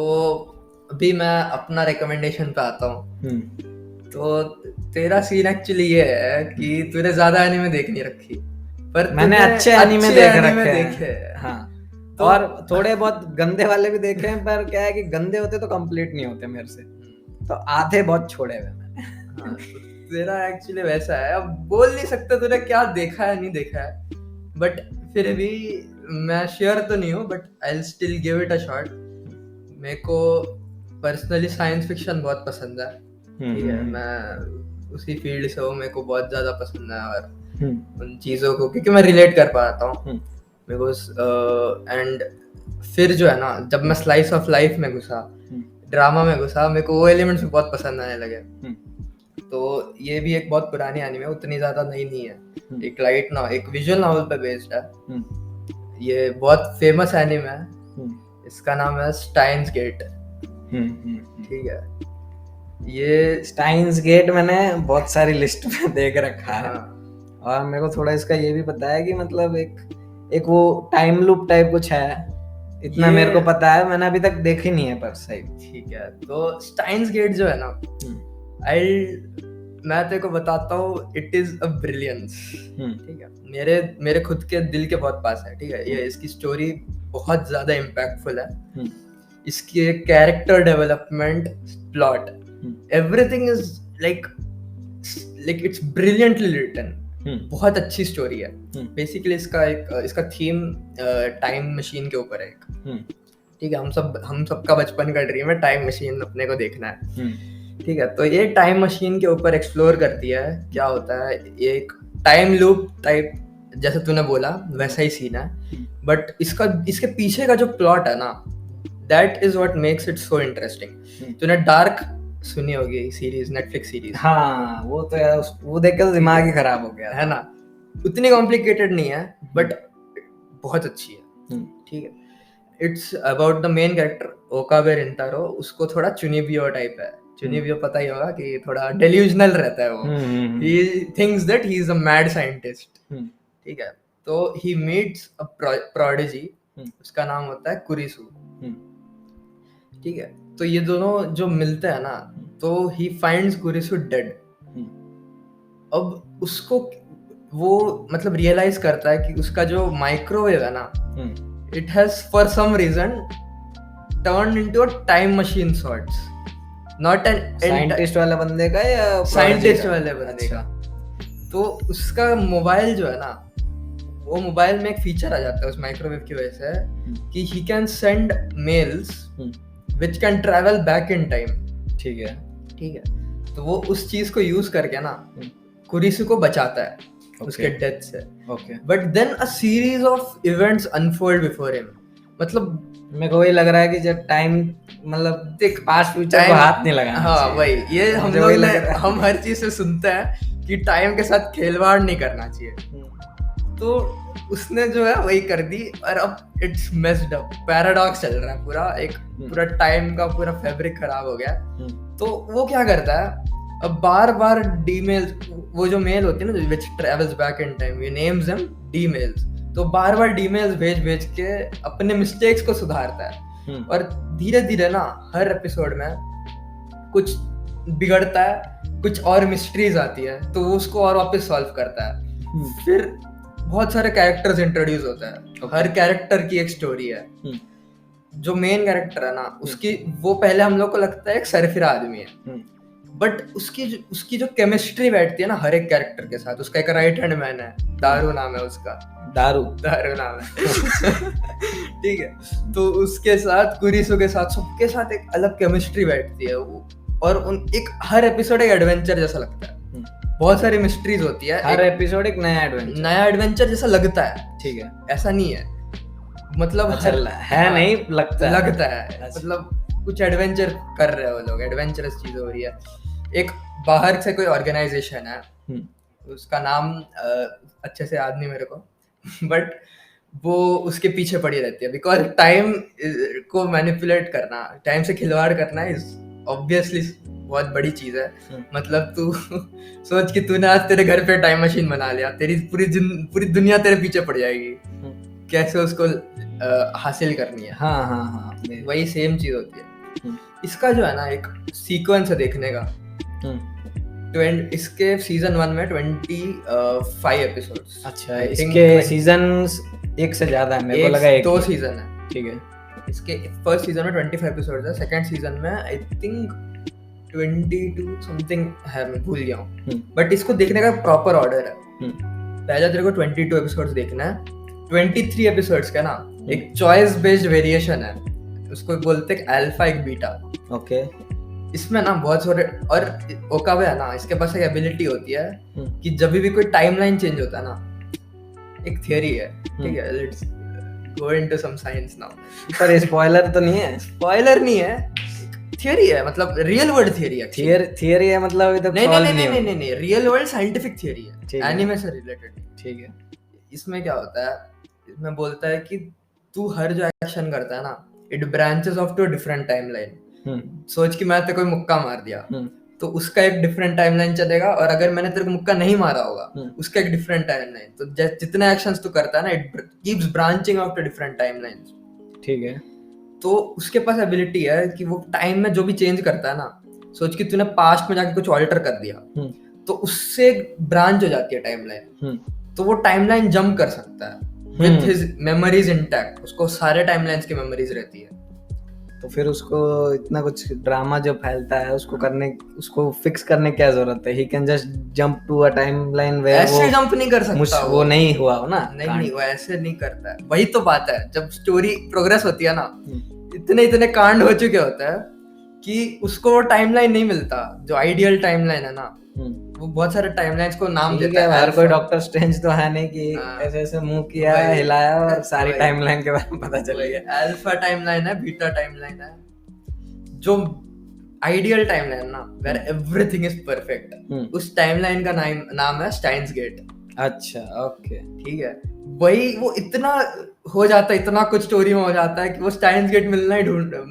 अभी मैं अपना रिकमेंडेशन पे आता हूँ। तो तेरा सीन एक्चुअली ये है कि तूने ज्यादा एनीमे देख नहीं रखी, पर मैंने अच्छे एनीमे देखे हैं। हाँ, तो और थोड़े बहुत गंदे वाले भी देखे हैं, पर क्या है कि गंदे होते तो कंप्लीट नहीं होते मेरे से, तो आधे बहुत छोड़े हुए मैंने। हाँ, तो तेरा एक्चुअली वैसा है। अब बोल नहीं सकते तूने क्या देखा है नहीं देखा है, बट फिर भी मैं श्योर तो नहीं हूँ, but I will still give it a shot. मेरे को पर्सनली साइंस फिक्शन बहुत पसंद है, ठीक है। मैं उसी फील्ड से हूँ, मेरे को बहुत ज्यादा पसंद है और उन चीजों को क्योंकि मैं रिलेट कर पाता हूँ मेरे को। एंड फिर जो है ना, जब मैं स्लाइस ऑफ लाइफ में घुसा, ड्रामा में घुसा, मेरे को वो एलिमेंट्स भी बहुत पसंद आने लगे। तो ये भी एक बहुत पुरानी एनीमे है, उतनी ज्यादा नई नहीं है। एक लाइट ना एक विजुअल नॉवेल पे बेस्ड है। ये बहुत फेमस एनीमे है, इसका नाम है स्टाइन्स गेट, ठीक है। ये स्टाइन्स गेट मैंने बहुत सारी लिस्ट में देख रखा है। और मेरे को थोड़ा इसका ये भी पता है कि मतलब एक वो टाइम लूप टाइप कुछ है, इतना मेरे को पता है, मैंने अभी तक देखी नहीं है पर सही। ठीक है, तो स्टाइन्स गेट जो है ना, मैं तेरे को बताता हूँ, इट इज अ ब्रिलियंस, ठीक है। मेरे खुद के दिल के बहुत पास है, ठीक है। ये इसकी स्टोरी बहुत ज्यादा इम्पैक्टफुल है। इसकी character development, plot, everything is like it's brilliantly written. बहुत अच्छी स्टोरी है। बेसिकली इसका थीम टाइम मशीन के ऊपर है एक, ठीक है। हम सबका बचपन का ड्रीम है टाइम मशीन अपने को देखना है, ठीक है। तो ये टाइम मशीन के ऊपर एक्सप्लोर करती है क्या होता है, एक टाइम लूप टाइप जैसे तूने बोला वैसा ही सीन है, बट इसके पीछे का जो प्लॉट है ना, that is what makes it so interesting. तूने डार्क सुनी होगी सीरीज, नेटफ्लिक्स सीरीज। हाँ, वो तो यार वो देख के तो दिमाग ही खराब हो गया है ना। उतनी कॉम्प्लिकेटेड नहीं है बट बहुत अच्छी है, ठीक है। It's about the main character Okabe Rintaro. उसको थोड़ा चुनिबियो टाइप है। चुनिबियो पता ही होगा कि थोड़ा डेल्यूजनल रहता है वो। He thinks that he is a mad scientist, ठीक है। तो ही मीट्स अ प्रोडिजी, उसका नाम होता है कुरिसु, ठीक है। तो ये दोनों जो मिलते हैं ना, तो ही फाइंड्स कुरिसु डेड, अब उसको वो मतलब रियलाइज करता है कि उसका जो माइक्रोवेव है ना, it has for some reason turn into a time machine sorts, not an scientist वाले बंदे का या साइंटिस्ट वाले बंदे का। तो उसका मोबाइल जो है ना, वो मोबाइल में एक फीचर आ जाता है उस माइक्रोवेव की वजह से कि he can send mails which can travel back in time. ठीक है, ठीक है। तो वो उस चीज को यूज करके ना कुरिसु को बचाता है उसके डेथ से। But then a series of events unfold before him. मतलब मेरे को वही लग रहा है कि जब टाइम मतलब देख पास्ट फ्यूचर को हाथ नहीं लगाना हाँ चाहिए। वही ये हम लोग ने हम हर चीज से सुनते हैं कि टाइम के साथ खिलवाड़ नहीं करना चाहिए। तो उसने जो है वही कर दी और अब इट्स मेस्ड अप, पैराडॉक्स चल रहा है पूरा, एक पूरा टाइम का पूरा फैब्रिक खराब हो गया। तो वो क्या करता है, अब बार बार डीमेल, वो जो मेल होती है ना which travels back in time, we names them D mails. तो बार बार डीमेल्स भेज भेज के अपने मिस्टेक्स को सुधारता है और धीरे धीरे ना हर एपिसोड में कुछ बिगड़ता है, कुछ और मिस्ट्रीज आती है तो वो उसको और वापस सॉल्व करता है। फिर बहुत सारे कैरेक्टर्स इंट्रोड्यूस होता है, हर कैरेक्टर की एक स्टोरी है। जो मेन कैरेक्टर है ना उसकी, वो पहले हम लोग को लगता है एक सरफिरा आदमी है, बट उसकी जो केमिस्ट्री बैठती है ना हर एक कैरेक्टर के साथ। उसका एक राइट हैंड मैन है, दारू नाम है उसका, दारू नाम है ठीक है। तो उसके साथ कुरिसु के साथ सबके साथ एक अलग केमिस्ट्री बैठती है और एक हर एपिसोड एक एडवेंचर जैसा लगता है। बहुत सारी मिस्ट्रीज होती है, हर एपिसोड एक नया एडवेंचर जैसा लगता है। ठीक है, ऐसा नहीं है, मतलब है नहीं लगता है मतलब कुछ एडवेंचर कर रहे हो लोग, एडवेंचरस चीज हो रही है। एक बाहर से कोई ऑर्गेनाइजेशन है, उसका नाम अच्छे से याद नहीं मेरे को बट वो उसके पीछे पड़ी रहती है बिकॉज टाइम को मैनिपुलेट करना, टाइम से खिलवाड़ करना इज ऑब्वियसली बहुत बड़ी चीज है। मतलब तू सोच कि तूने आज तेरे घर पे टाइम मशीन बना लिया, तेरी पूरी दुनिया तेरे पीछे पड़ जाएगी, कैसे उसको हासिल करनी है। हाँ वही सेम चीज होती है। इसका जो है ना एक सीक्वेंस है देखने का। इसके सीजन 1 में 25 एपिसोड्स। अच्छा, इसके सीजन्स एक से ज्यादा है, मेरे को लगा एक 2 सीजन है। ठीक है, इसके फर्स्ट सीजन में 25 एपिसोड्स है, सेकंड सीजन में आई थिंक 22 समथिंग है, मैं भूल गया हूँ। बट इसको देखने का प्रॉपर ऑर्डर है। पहले तेरे को 22 एपिसोड्स देखना है, 23 एपिसोड्स का ना एक चॉइस बेस्ड वेरिएशन है, उसको बोलते हैं अल्फा एक बीटा। ओके। इसमें ना बहुत सारे, और ओकावे है ना, इसके पास एक एबिलिटी होती है कि जब भी कोई टाइमलाइन चेंज होता है ना, एक थियरी है, ठीक है, let's go into some science now. पर स्पॉइलर तो नहीं है? स्पॉइलर नहीं है, थियरी है, मतलब रियल वर्ल्ड थियरी है। थियरी है मतलब अभी तक नहीं, रियल वर्ल्ड साइंटिफिक थियरी है, एनिमे से रिलेटेड। ठीक है। इसमें क्या होता है, इसमें बोलता है कि तू हर जो एक्शन करता है ना, it branches off to different timeline. सोच कि मैं तेरे को मुक्का मार दिया तो उसका एक डिफरेंट टाइमलाइन चलेगा, और अगर मैंने तेरे को मुक्का नहीं मारा होगा उसका एक डिफरेंट टाइमलाइन। तो जितने एक्शंस तू करता है ना, it keeps branching off to different timelines. ठीक है। तो उसके पास एबिलिटी है कि वो टाइम में जो भी चेंज करता है ना, सोच कि तूने पास्ट में जाके कुछ ऑल्टर कर दिया तो उससे ब्रांच हो जाती है टाइमलाइन। तो वो टाइमलाइन जंप कर सकता है विद हिज मेमोरीज इंटैक्ट, उसको सारे टाइमलाइंस की मेमोरीज रहती है। तो फिर उसको इतना कुछ ड्रामा जो फैलता है उसको फिक्स करने क्या जरूरत है? He can just jump to a timeline where ऐसे जंप नहीं कर सकता वो नहीं हुआ हो ना। नहीं वो ऐसे नहीं करता है। वही तो बात है, जब स्टोरी प्रोग्रेस होती है ना, इतने कांड हो चुके होते हैं कि उसको वो टाइमलाइन नहीं मिलता जो आइडियल टाइमलाइन है ना। वो बहुत सारे टाइमलाइंस को नाम देता है। हर कोई डॉक्टर स्ट्रेंज तो है नहीं कि ऐसे ऐसे मुंह किया हिलाया और सारी टाइमलाइन के बारे में पता चल गया। अल्फा टाइमलाइन है, बीटा टाइमलाइन है, जो आइडियल टाइमलाइन ना, वेयर एवरीथिंग इज परफेक्ट। उस टाइमलाइन का नाम है स्टाइन्स गेट। अच्छा, ओके, ठीक है। वही वो इतना हो जाता है, इतना कुछ स्टोरी में हो जाता है कि वो स्टाइन्स गेट मिलना ही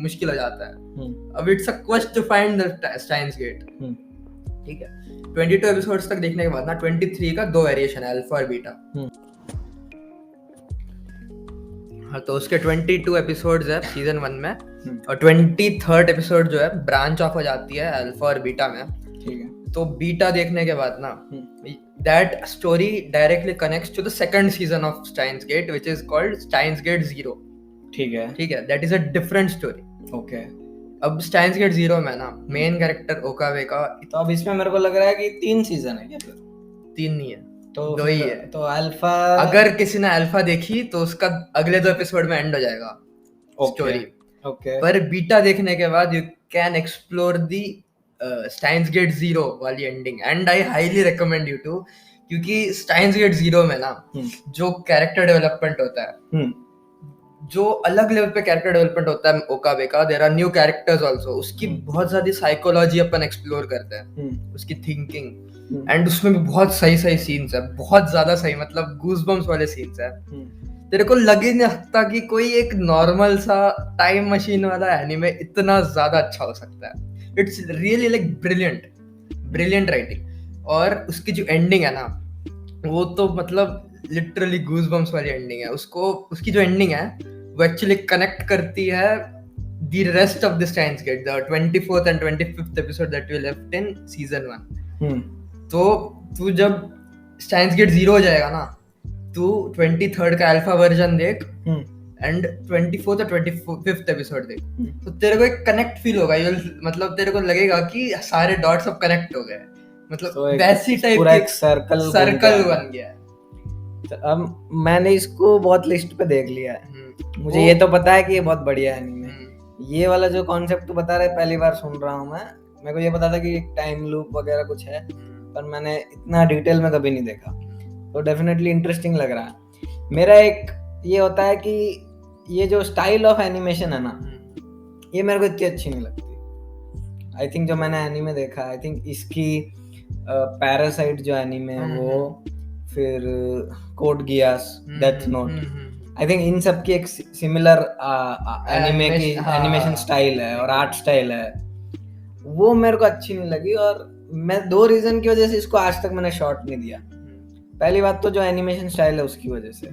मुश्किल हो जाता है। अब it's a quest to find the Steins Gate. ठीक है। 22 एपिसोड्स तक देखने के बाद ना 23 का 2 वेरिएशन है, अल्फा और बीटा। हाँ, तो उसके 22 एपिसोड्स है सीजन 1 में, और 23rd एपिसोड जो है ब्रांच ऑफ हो जाती है अल्फा और बीटा में। ठीक है। तो बीटा देखने के बाद ना that story directly connects to the second season of Steins Gate which is called Steins Gate 0। ठीक है, that is a different story. Okay. अब स्टाइन्स गेट 0 में ना मेन कैरेक्टर ओकावे का, तो अब इसमें मेरे को लग रहा है कि 3 सीजन है क्या? फिर 3 नहीं है, तो 2 ही है। तो अल्फा, अगर किसी ने अल्फा देखी तो उसका अगले 2 एपिसोड में एंड हो जाएगा स्टोरी। ओके। पर बीटा देखने के बाद you can explore the Steins Gate 0 वाली ending, and I highly recommend you to, क्योंकि स्टाइन्स गेट 0 में ना जो कैरेक्टर डेवलपमेंट होता है, जो अलग लेवल पे कैरेक्टर डेवलपमेंट होता है ओकाबे का, there are new characters also, उसकी बहुत ज्यादा साइकोलॉजी अपन एक्सप्लोर करते हैं, उसकी थिंकिंग, एंड उसमें भी बहुत सही सही सीन्स है, बहुत ज्यादा सही, मतलब गूज़बम्प्स वाले सीन्स है। तेरे को लग ही नहीं सकता कि कोई एक नॉर्मल सा टाइम मशीन वाला एनीमे इतना ज्यादा अच्छा हो सकता है। It's really like brilliant writing. और उसकी जो एंडिंग है ना, वो तो मतलब लिटरली गूज़बम्प्स वाली एंडिंग है। उसकी जो एंडिंग है वो एक्चुअली कनेक्ट करती है the rest of the Steins Gate, the 24th and 25th episode that we left in season 1. तो तू जब Steins Gate 0 हो जाएगा ना, तू 23rd का अल्फा वर्जन देख एंड 24th और 25th एपिसोड देख, तो तेरे को एक कनेक्ट फील होगा। मतलब तेरे को लगेगा कि सारे डॉट्स अब कनेक्ट हो गए, मतलब वैसी टाइप पूरा एक सर्कल बन गया है। तो अब मैंने इसको बहुत लिस्ट पे देख लिया है। मुझे ये तो पता है कि ये बहुत बढ़िया एनीमे है। ये वाला जो कॉन्सेप्ट तू बता रहा है पहली बार सुन रहा हूँ मैं। मेरे को ये पता था कि एक टाइम लूप वगैरह कुछ है, पर मैंने इतना डिटेल में कभी नहीं देखा, तो डेफिनेटली इंटरेस्टिंग लग रहा है। मेरा एक ये होता है कि ये जो स्टाइल ऑफ एनिमेशन है ना, ये मेरे को इतनी अच्छी नहीं लगती। आई थिंक जो मैंने एनीमे देखा, आई थिंक इसकी पैरासाइट जो एनीमे है वो, फिर code Geass, death note, I think in सब की एक सिमिलर एनिमे की एनिमेशन स्टाइल है और आर्ट स्टाइल है, वो मेरे को अच्छी नहीं लगी। और मैं 2 रीजन की वजह से इसको आज तक मैंने शॉट नहीं दिया। पहली बात तो जो एनिमेशन स्टाइल है उसकी वजह से,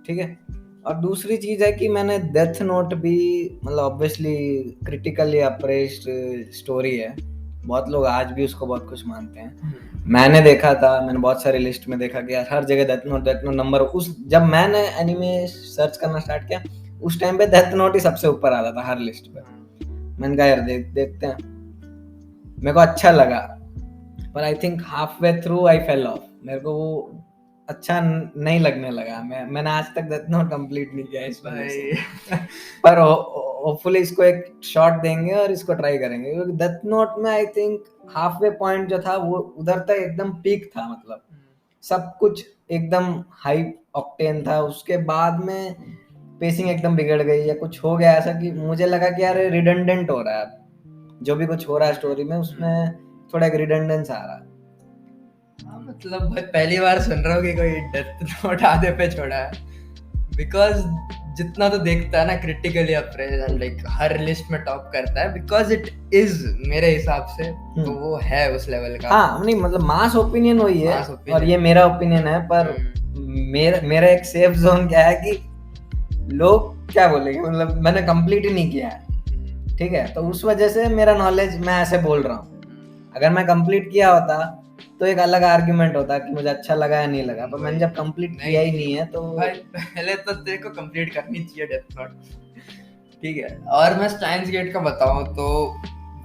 ठीक है, और दूसरी चीज है कि मैंने डेथ नोट भी, मतलब ऑब्वियसली क्रिटिकली अप्रेस्ड स्टोरी है, बहुत लोग आज भी उसको बहुत कुछ मानते हैं। मैंने देखा था, मैंने बहुत सारे लिस्ट में देखा कि हर जगह डेथ नोट नंबर, उस जब मैंने एनीमे सर्च करना स्टार्ट किया उस टाइम पे डेथ नोट ही सबसे ऊपर आता था हर लिस्ट पे। मैंने कहा यार देखते हैं, मेरे को अच्छा लगा, पर I think half way through I fell off. मेरे को वो अच्छा नहीं लगने लगा। मैंने आज तक डेथ नोट कंप्लीट नहीं किया इस वजह से। पर होपफुली इसको एक शॉट देंगे और इसको ट्राई करेंगे, क्योंकि डेथ नोट में I think half way point जो था वो उधर तक एकदम पीक था, मतलब सब कुछ एकदम हाई ऑक्टेन था। उसके बाद में पेसिंग एकदम बिगड़ गई या कुछ हो गया ऐसा कि मुझे लगा कि यार रिडंडेंट हो रहा है, जो भी कुछ हो रहा है स्टोरी में उसमें थोड़ा एक रिडंडेंस आ रहा है। मतलब भाई पहली बार सुन रहा हूँ कि कोई डेथ नोट आधे पे छोड़ा है, बिकॉज जितना तो देखता है ना critically apprise and like her list में टॉप करता है, बिकॉज इट इज मेरे हिसाब से तो वो है उस लेवल का। हाँ नहीं, मतलब मास ओपिनियन वही है और ये मेरा ओपिनियन है, पर मेरा एक सेफ जोन क्या है कि लोग क्या बोलेंगे, मतलब मैंने कंप्लीट ही नहीं किया है, ठीक है, तो उस वजह से मेरा नॉलेज, मैं ऐसे बोल रहा हूँ। अगर मैं कंप्लीट किया होता तो एक अलग आर्गुमेंट होता कि मुझे अच्छा लगा या नहीं लगा, पर मैंने जब कंप्लीट किया ही नहीं है तो भाई पहले तो तेरे को कंप्लीट करनी चाहिए डेथ नोट, ठीक है। और मैं स्टाइन्स गेट का बताऊं तो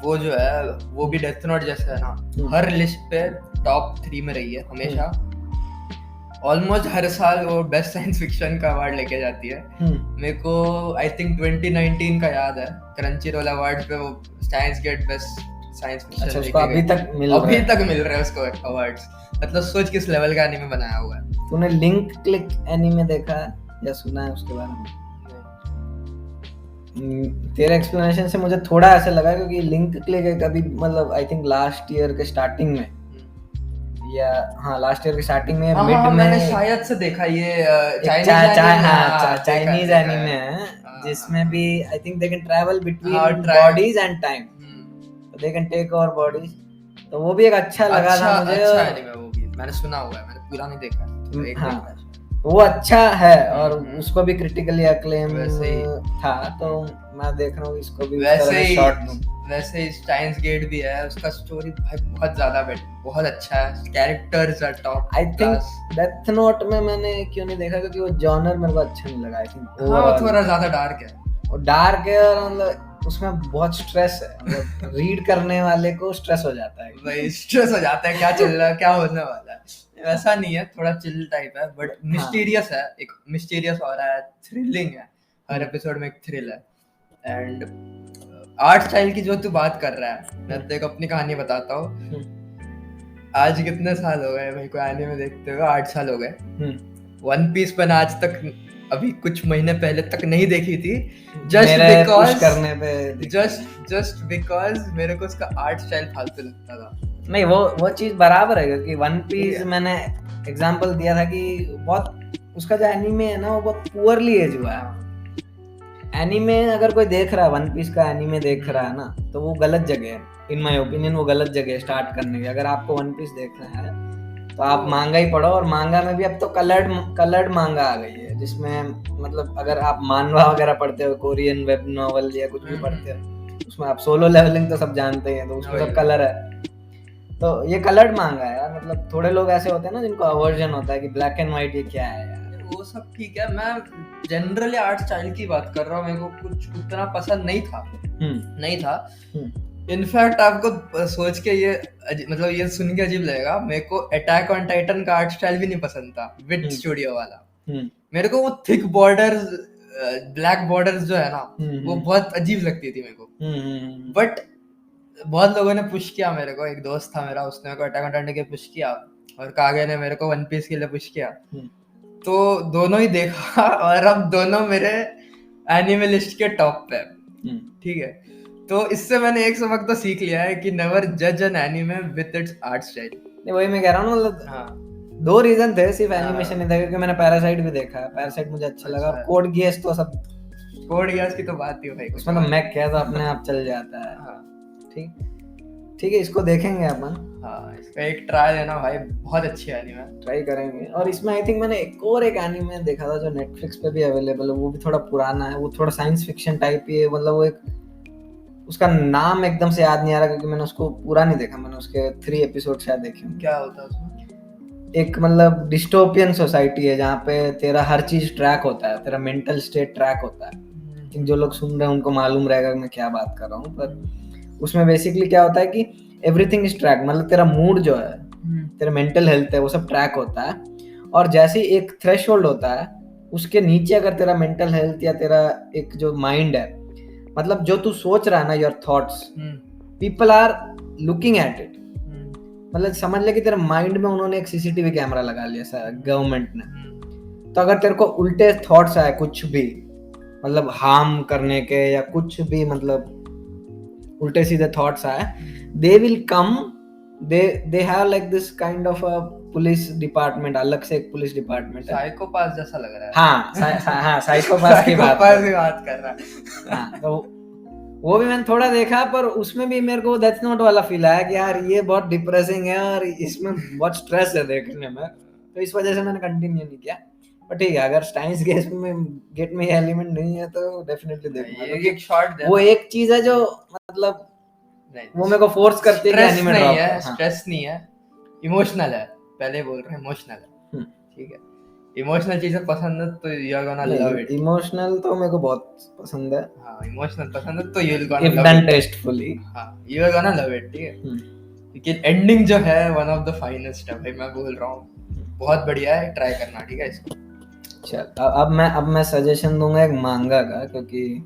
वो जो है वो भी डेथ नोट जैसा है ना, हर लिस्ट पे टॉप 3 में रही है हमेशा, ऑलमोस्ट हर साल वो बेस्ट साइंस फिक्शन का अवार्ड लेके जाती है। मेरे को आई थिंक 2019 का याद है, क्रंचीरोल अवार्ड पे वो Steins get best science fiction, अच्छा, उसको अभी तक मिल रहा है उसको अवार्ड्स। मतलब सोच किस लेवल का एनीमे बनाया हुआ है। तूने लिंक क्लिक एनीमे देखा है या सुना है उसके बारे में? तेरे एक्सप्लेनेशन से मुझे थोड़ा ऐसा लगा, क्योंकि लिंक क्लिक कभी, मतलब आई थिंक लास्ट ईयर के स्टार्टिंग में, या हाँ लास्ट ईयर के स्टार्टिंग में मिड में मैंने शायद से देखा, ये चाइनीज एनीमे है जिसमें भी I think they can travel between bodies and time, they can take over bodies, तो वो भी एक अच्छा लगा था मुझे। अच्छा एनीमे वो भी मैंने सुना हुआ है, मैंने पूरा नहीं देखा। हाँ, वो अच्छा है और उसको भी क्रिटिकली अक्लेम वैसे ही था, तो मैं देख रहा हूँ इसको भी वैसे ही शॉर्ट दूं। वैसे ही स्टाइन्स गेट भी है, उसका स्टोरी भाई बहुत ज्यादा बहुत अच्छा है, characters are top I think class. Death Note में मैंने क्यों नहीं देखा, क्योंकि वो जॉनर मेरे को अच्छा नहीं लगा। आई थिंक हाँ वो ओवरऑल थोड़ा ज्यादा डार्क है, और डार्क है, और मतलब उसमें बहुत स्ट्रेस है, मतलब रीड करने वाले को स्ट्रेस हो जाता है। भाई स्ट्रेस हो जाता है क्या चल रहा है, क्या होने वाला है। वैसा नहीं है, थोड़ा चिल टाइप है, बट मिस्टीरियस है, एक मिस्टीरियस हो रहा है, थ्रिलिंग है, हर एपिसोड में एक थ्रिल है। एंड आर्ट स्टाइल की जो तू बात कर रहा है, मैं तेरे को अपनी कहानी बताता हूँ। आज कितने साल हो गए भाई को एनीमे देखते हुए, 8 साल हो गए। वन पीस मैंने आज तक, अभी कुछ महीने पहले तक नहीं देखी थी, जस्ट बिकॉज मेरे को उसका आर्ट स्टाइल फालतू लगता था। नहीं, वो चीज बराबर है, क्योंकि वन पीस मैंने एग्जांपल दिया था कि बहुत उसका जो एनीमे है ना वो बहुत पुअरली एज हुआ है। एनीमे अगर कोई देख रहा है, वन पीस का एनीमे देख रहा है ना, तो वो गलत जगह है, इन माय ओपिनियन वो गलत जगह है स्टार्ट करने की। अगर आपको वन पीस देखना है तो आप मांगा ही पढ़ो, और मांगा में भी अब तो कलर्ड मांगा आ गई है, जिसमें मतलब अगर आप मानवा वगैरह पढ़ते हो, कोरियन वेब नॉवल या कुछ भी पढ़ते हो, उसमें आप सोलो लेवलिंग तो सब जानते हैं, तो उसमें सब कलर है। तो ये कलर्ड मांगा है यार, मतलब थोड़े लोग ऐसे होते हैं ना जिनको अवर्जन होता है कि ब्लैक एंड व्हाइट ये क्या है यार, वो सब ठीक है। मैं जनरली आर्ट स्टाइल की बात कर रहा हूँ, मेरे को कुछ उतना पसंद नहीं था। इनफैक्ट आपको सोच के ये मतलब ये सुन के अजीब लगेगा, मेरे को अटैक ऑन टाइटन का आर्ट स्टाइल भी नहीं पसंद था, विट स्टूडियो वाला। मेरे को वो थिक बॉर्डर्स, ब्लैक बॉर्डर्स जो है ना, वो बहुत अजीब लगती थी मेरे को। बट बहुत लोगों ने पुश किया मेरे को, एक दोस्त था मेरा, उसने मेरे को अटैक ऑन टाइटन के पुश किया, और कागे ने मेरे को वन पीस के लिए पुश किया, तो दोनों ही देखा, और अब दोनों मेरे एनिमे लिस्ट के टॉप पे। ठीक है, तो इससे मैंने एक सबक तो सीख लिया है कि नेवर जज an anime with its art style. नहीं, वही मैं कह रहा हूँ, मतलब दो रीजन थे, सिर्फ एनिमेशन नहीं था, क्योंकि मैंने पैरासाइट भी देखा है, पैरासाइट मुझे अच्छा लगा, और कोड गियास तो सब, कोड गियास की तो बात ही भाई, उसमें तो मैक क्या तो अपने आप चल जाता है। ठीक है, इसको देखेंगे अपन। हाँ, इसका एक ट्राई देना भाई, बहुत अच्छी एनीमे, ट्राई करेंगे। और इसमें आई थिंक मैंने एक एनीमे देखा था जो नेटफ्लिक्स पे भी अवेलेबल है, वो भी थोड़ा पुराना है, वो थोड़ा साइंस फिक्शन टाइप ही है, मतलब वो एक, उसका नाम एकदम से याद नहीं आ रहा, क्योंकि मैंने उसको पूरा नहीं देखा, मैंने उसके 3 एपिसोड शायद देखे। क्या होता है उसमें? एक मतलब डिस्टोपियन सोसाइटी है जहाँ पे तेरा हर चीज ट्रैक होता है, तेरा मेंटल स्टेट ट्रैक होता है। जो लोग सुन रहे हैं उनको मालूम रहेगा मैं क्या बात कर रहा हूँ, पर उसमें बेसिकली क्या होता है कि एवरीथिंग इज ट्रैक, मतलब तेरा मूड जो है, तेरा मेंटल हेल्थ है, वो सब ट्रैक होता है। और जैसे एक थ्रेशोल्ड होता है, उसके नीचे अगर तेरा मेंटल हेल्थ या तेरा एक जो माइंड है, मतलब जो तू सोच रहा है ना, your thoughts, people are looking at it, मतलब समझ ले कि तेरे माइंड में उन्होंने एक सीसीटीवी कैमरा लगा लिया गवर्नमेंट ने। तो अगर तेरे को उल्टे थॉट्स आए कुछ भी, मतलब हार्म करने के या कुछ भी, मतलब उल्टे सीधे थॉट्स आए, they will come, they have like this kind of a police department, अलग से एक पुलिस डिपार्टमेंट है। साइकोपाथ जैसा लग रहा है। हाँ, साइकोपाथ की बात कर रहा है। हाँ, तो वो भी मैंने थोड़ा देखा, पर उसमें भी मेरे को डेथ नोट वाला फील आया कि यार ये बहुत डिप्रेसिंग है और इसमें बहुत स्ट्रेस है देखने में, तो इस वजह से मैंने कंटिन्यू नहीं किया। पर ठीक है, अगर स्टाइन्स गेट में ये एलिमेंट नहीं है तो डेफिनेटली देखूंगा, क्योंकि एक शॉट वो एक चीज है जो मतलब वो मेरे को फोर्स करती है कि एनीमे ड्रॉप है। स्ट्रेस नहीं है, इमोशनल है, पहले बोल रहे हैं इमोशनल है। ठीक है, इमोशनल चीजें पसंद है तो you are gonna love it. Emotional तो मेरे को बहुत पसंद है। हाँ, इमोशनल पसंद है तो you will gonna if done tastefully, हाँ you are gonna love it. ठीक है, लेकिन एंडिंग जो है वन ऑफ द फाइनेस्ट है भाई, मैं बोल रहा हूँ, बहुत बढ़िया है, ट्राई करना। ठीक है इसको। चल अब मैं सजेशन दूंगा एक मांगा का, क्योंकि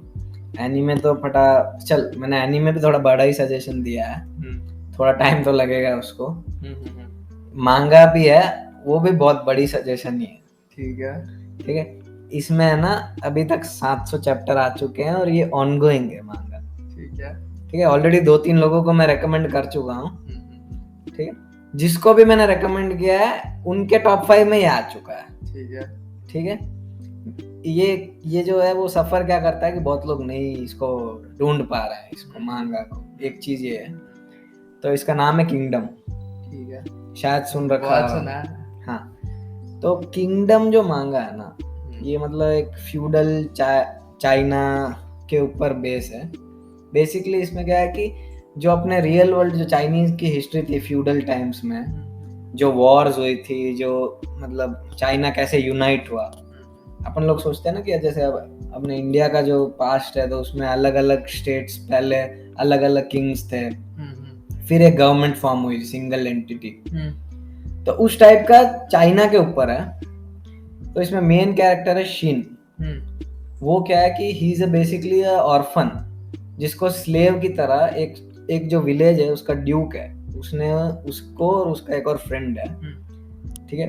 एनीमे तो फटा, चल मैंने एनीमे भी थोड़ा बड़ा ही सजेशन दिया है, थोड़ा टाइम तो लगेगा उसको। मांगा भी है, वो भी बहुत बड़ी सजेशन ही है। ठीक है, इसमें है ना अभी तक 700 चैप्टर आ चुके हैं, और ये ऑनगोइंग है मांगा। ठीक है, ऑलरेडी 2-3 लोगों को मैं रेकमेंड कर चुका हूँ। ठीक है, जिसको भी मैंने रेकमेंड किया है उनके टॉप 5 में ये आ चुका है। ठीक है, ये जो है वो सफर क्या करता है कि बहुत लोग नहीं इसको ढूंढ पा रहे हैं, इसको मांगा को। एक चीज ये है, तो इसका नाम है किंगडम। ठीक है, शायद सुन रखा है। हाँ, तो किंगडम जो मांगा है ना, ये मतलब एक फ्यूडल चाइना के ऊपर बेस है। बेसिकली इसमें क्या है कि जो अपने रियल वर्ल्ड जो चाइनीज की हिस्ट्री थी फ्यूडल टाइम्स में, जो वॉर्स हुई थी, जो मतलब चाइना कैसे यूनाइट हुआ। अपन लोग सोचते हैं ना कि जैसे अब अपने इंडिया का जो पास्ट है तो उसमें अलग अलग स्टेट्स पहले अलग अलग किंग्स थे, फिर एक गवर्नमेंट फॉर्म हुई सिंगल एंटिटी, तो उस टाइप का चाइना के ऊपर है। तो इसमें मेन कैरेक्टर है शिन। वो क्या है कि ही इज बेसिकली ऑर्फन, जिसको स्लेव की तरह एक जो विलेज है उसका ड्यूक है, उसने उसको और उसका एक और फ्रेंड है, ठीक है,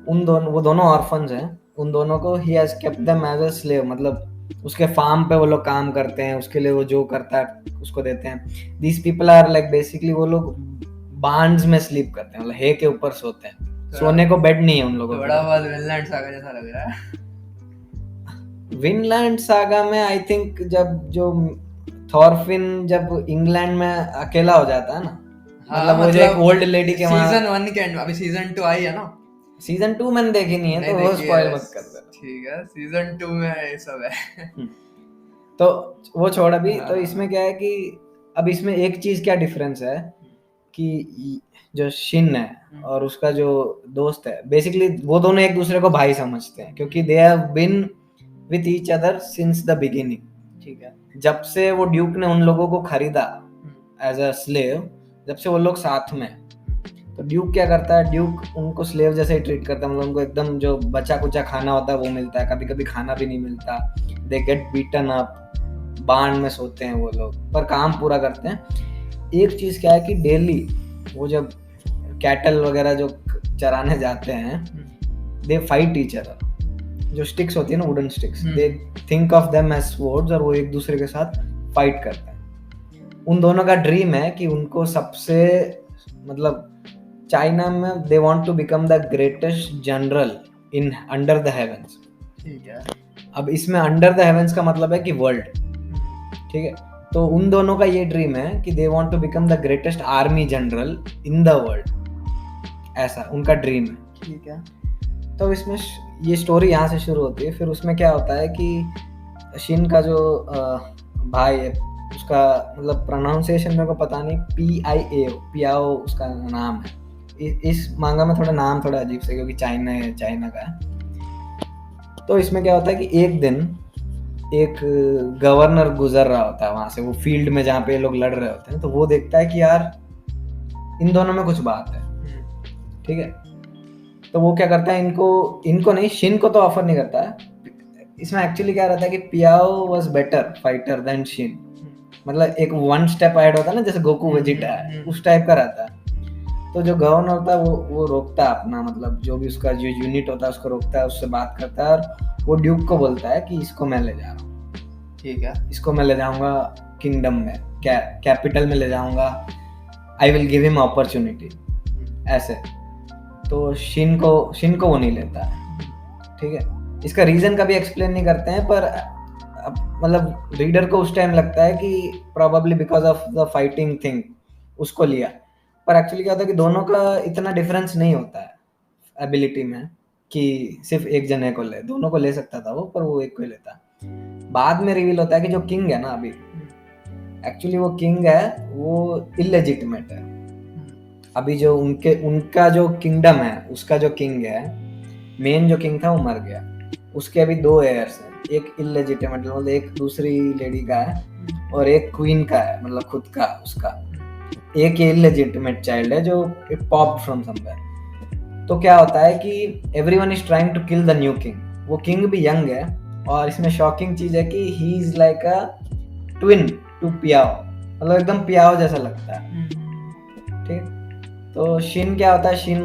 वो दोनों ऑर्फन्स हैं, उन दोनों को he has kept them as a slave, मतलब उसके फार्म पे वो लोग काम करते हैं, उसके लिए वो जो करता है उसको देते हैं। These people are like basically वो लोग बार्न्स में स्लीप करते हैं, मतलब हे के ऊपर सोते हैं, सोने को बेड नहीं है उन लोगों थोड़ा बहुत विनलैंड सागा जैसा लग रहा है। विनलैंड सागा में आई थिंक जब थॉरफिन जब इंग्लैंड में अकेला हो जाता है ना, मतलब वो जो एक ओल्ड लेडी के वहां, सीजन 1 के एंड, अभी सीजन 2 आई है ना, सीजन 2 मैंने देखी नहीं है तो वो स्पॉइल मत कर दे। ठीक है, सीजन 2 में ये सब है। तो वो छोड़ अभी। तो इसमें क्या है कि अब इसमें एक चीज क्या डिफरेंस है कि जो शिन है और उसका जो दोस्त है, बेसिकली वो दोनों एक दूसरे को भाई समझते हैं, क्योंकि they have been with each other since the beginning. ठीक है, जब से वो ड्यूक ने उन लोगों को खरीदा एज अ स्लेव, जब से वो लोग साथ में। तो ड्यूक क्या करता है, ड्यूक उनको स्लेव जैसे ही ट्रीट करता है, मतलब उनको एकदम जो बचा कुचा खाना होता है वो मिलता है, कभी कभी खाना भी नहीं मिलता, they get beaten up, bond में सोते हैं वो लोग, पर काम पूरा करते हैं। एक चीज क्या है कि डेली वो जब कैटल वगैरह जो चराने जाते हैं, दे फाइट ईच अदर, जो स्टिक्स होती है ना, wooden sticks, they think of them as swords, और वो एक दूसरे के साथ फाइट करते हैं। उन दोनों का ड्रीम है कि उनको सबसे मतलब चाइना में they want to become the greatest general in under the heavens. ठीक है, अब इसमें अंडर द हेवेंस का मतलब है कि वर्ल्ड, ठीक है। तो उन दोनों का ये ड्रीम है कि they want to become the greatest army general in the world, ऐसा उनका ड्रीम है। ठीक है, तो इसमें ये स्टोरी यहाँ से शुरू होती है। फिर उसमें क्या होता है कि शिन का जो भाई है, उसका मतलब प्रोनाउंसिएशन मेरे को पता नहीं, PIAO, पियाओ उसका नाम है। इस मांगा में थोड़ा नाम थोड़ा अजीब से, क्योंकि चाइना का है। तो इसमें क्या होता है कि एक दिन एक गवर्नर गुजर रहा होता है वहां से, वो फील्ड में जहाँ पे लोग लड़ रहे होते हैं, तो वो देखता है कि यार इन दोनों में कुछ बात है, ठीक है। तो वो क्या करता है, इनको नहीं, शिन को तो ऑफर नहीं करता है। इसमें एक्चुअली क्या रहता है कि Piao was better fighter than Shin, मतलब एक वन स्टेप अहेड होता है ना, जैसे गोकू वेजिटा है, उस टाइप का रहता है। तो जो गवर्नर होता है वो रोकता है अपना, मतलब जो भी उसका जो यूनिट होता है उसको रोकता है, उससे बात करता है, और वो ड्यूक को बोलता है कि इसको मैं ले जा रहा हूँ, ठीक है, इसको मैं ले जाऊंगा किंगडम में, कैपिटल में ले जाऊंगा, I will give him opportunity, ऐसे। तो शिन को वो नहीं लेता है, ठीक है। इसका रीजन कभी एक्सप्लेन नहीं करते हैं, पर मतलब रीडर को उस टाइम लगता है कि probably because of the fighting thing उसको लिया, पर एक्चुअली क्या होता है कि दोनों का इतना डिफरेंस नहीं होता है एबिलिटी में कि सिर्फ एक जने को ले, दोनों को ले सकता था वो, पर वो एक को ही लेता। बाद में रिवील होता है कि जो किंग है ना अभी, एक्चुअली वो किंग है वो इलेजिटिमेट है। अभी जो उनका जो किंगडम है, उसका जो किंग है, मेन जो किंग था वो मर गया, उसके अभी 2 हेयर्स हैं, एक इलेजिटिमेट मतलब एक दूसरी लेडी का है, और एक क्वीन का है, मतलब खुद का उसका एक इलेजिटिमेट चाइल्ड है जो पॉप फ्रॉम समवेयर। तो क्या होता है कि everyone is trying to kill the new king. वो किंग भी यंग है, और इसमें शॉकिंग चीज है कि he is like a twin to Piao, मतलब एकदम पियाओ जैसा लगता है, ठीक। तो शिन क्या होता है, शिन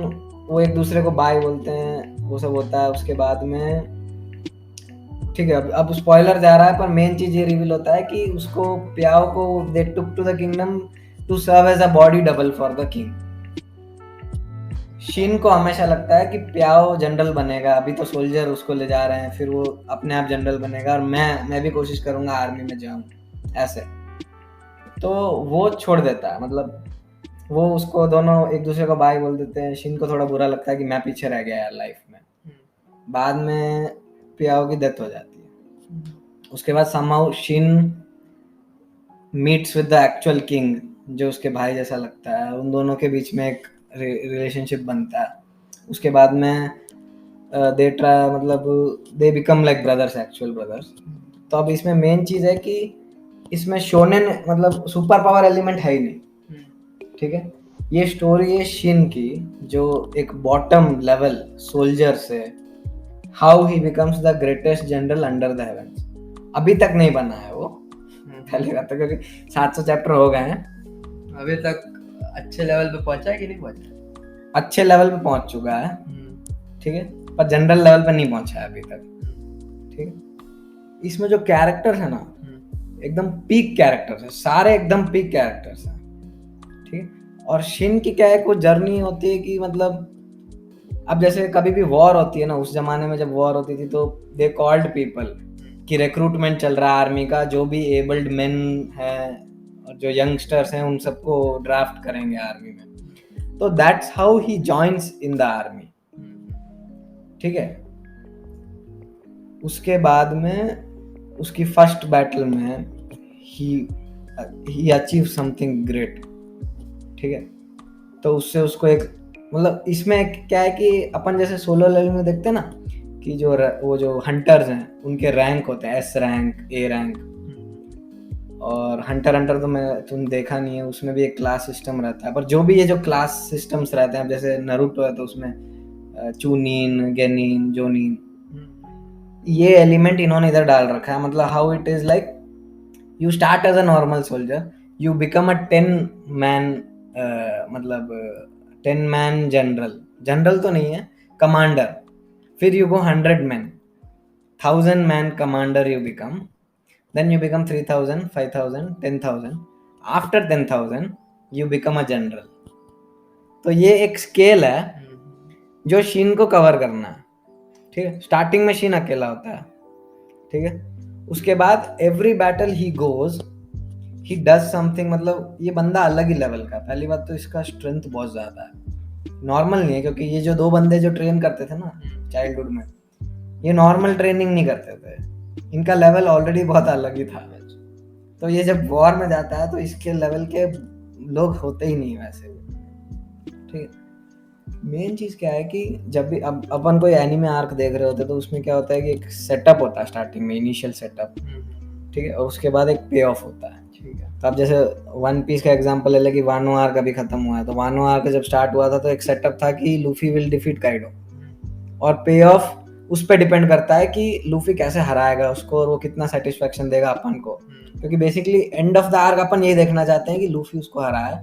वो एक दूसरे को बाय बोलते हैं, वो सब होता है उसके बाद में, ठीक है। अब स्पॉइलर जा रहा है, पर मेन चीज ये रिवील होता है कि उसको पियाओ को they took to the kingdom to serve as a body double for the king. Shin को हमेशा लगता है कि पियाओ जनरल बनेगा, अभी तो सोल्जर उसको ले जा रहे हैं, फिर वो अपने आप जनरल बनेगा, और मैं भी कोशिश करूंगा आर्मी में जाऊं, ऐसे। तो वो छोड़ देता है, मतलब वो उसको दोनों एक दूसरे को बाय बोल देते हैं। शिन को थोड़ा बुरा लगता है कि मैं पीछे रह गया यार लाइफ में, बाद में पियाओ की डेथ हो जाती है। उसके बाद somehow Shin meets with the actual king, जो उसके भाई जैसा लगता है, उन दोनों के बीच में एक रिलेशनशिप बनता है। उसके बाद में दे ट्राई, मतलब they become like brothers, actual brothers. तो अब इसमें मेन चीज है कि इसमें शोनेन मतलब सुपर पावर एलिमेंट है ही नहीं, ठीक है। ये स्टोरी है शिन की, जो एक बॉटम लेवल सोल्जर से how he becomes the greatest general under the heavens. अभी तक नहीं बना है वो, पहले बात, क्योंकि 700 चैप्टर हो गए हैं। अभी तक अच्छे लेवल पे पहुंचा है कि नहीं पहुंचा? अच्छे लेवल पे पहुंच चुका है, ठीक है, पर जनरल लेवल पे नहीं पहुंचा है अभी तक, ठीक है। इसमें जो कैरेक्टर है ना, एकदम पीक कैरेक्टर्स है, सारे एकदम पीक कैरेक्टर्स हैं, ठीक है। और शिन की क्या है, कुछ जर्नी होती है कि मतलब अब जैसे कभी भी वॉर होती है ना, उस जमाने में जब वॉर होती थी तो दे कॉल्ड पीपल कि रिक्रूटमेंट चल रहा है आर्मी का, जो भी एबल्ड मेन है और जो यंगस्टर्स हैं उन सबको ड्राफ्ट करेंगे आर्मी में। तो that's how he joins in the army, ठीक है। उसके बाद में उसकी फर्स्ट बैटल में ही अचीव समथिंग ग्रेट, ठीक है। तो उससे उसको एक मतलब इसमें क्या है कि अपन जैसे सोलो लेवल में देखते हैं ना कि जो वो जो हंटर्स हैं उनके रैंक होते हैं, एस रैंक, ए रैंक। और हंटर तो मैं तुम देखा नहीं है, उसमें भी एक क्लास सिस्टम रहता है। पर जो भी ये जो क्लास सिस्टम्स रहते हैं, जैसे नारुतो है तो उसमें चूनिन, गेनिन, जोनिन, ये एलिमेंट इन्होंने इधर डाल रखा है। मतलब how it is like you start as a normal soldier, you become a 10 man, मतलब 10 मैन जनरल तो नहीं है, कमांडर। फिर you go 100 man, 1000 man commander you become, then you become 3000, 5000, 10,000, after 10,000 you become a general। तो ये एक स्केल है जो शिन को कवर करना है, ठीक है। स्टार्टिंग में शिन अकेला होता है, ठीक है। उसके बाद every battle he goes, he does something, मतलब ये बंदा अलग ही लेवल का। पहली बात तो इसका स्ट्रेंथ बहुत ज्यादा है, नॉर्मल नहीं है, क्योंकि ये जो दो बंदे जो ट्रेन करते थे ना चाइल्डहुड में, ये नॉर्मल ट्रेनिंग नहीं करते थे, इनका लेवल ऑलरेडी बहुत अलग ही था। तो ये जब वॉर में जाता है तो इसके लेवल के लोग होते ही नहीं वैसे, ठीक है। मेन चीज क्या है कि जब भी अब अपन कोई एनीमे आर्क देख रहे होते तो उसमें क्या होता है कि एक सेटअप होता है स्टार्टिंग में, इनिशियल सेटअप, ठीक है, और उसके बाद एक पे ऑफ होता है, ठीक है। तो अब जैसे वन पीस का एग्जांपल ले ले कि वानो आर्क अभी खत्म हुआ है, तो वानो आर्क जब स्टार्ट हुआ था तो एक सेटअप था कि लूफी विल डिफीट काइडो, और पे ऑफ उस पर डिपेंड करता है कि लूफी कैसे हराएगा उसको और वो कितना सेटिस्फेक्शन देगा अपन को। क्योंकि basically end of the arc अपन यही देखना चाहते हैं कि लूफी उसको हराए,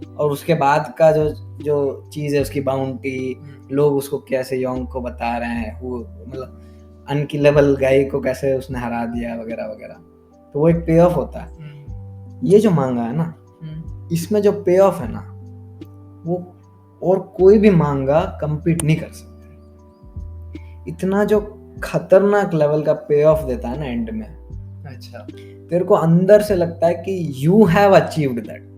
और उसके बाद का जो जो चीज़ है उसकी बाउंटी, लोग उसको कैसे योंग को बता रहे हैं, वो मतलब अनकिलेबल गाय को कैसे उसने हरा दिया वगैरह वगैरह, तो वो एक पे ऑफ होता है। ये जो मांगा है ना, इसमें जो पे ऑफ है ना, वो और कोई भी मांगा कम्पीट नहीं कर सकता। इतना जो खतरनाक लेवल का पे ऑफ देता है ना एंड में, अच्छा, तेरे को अंदर से लगता है कि यू हैव अचीव्ड दैट।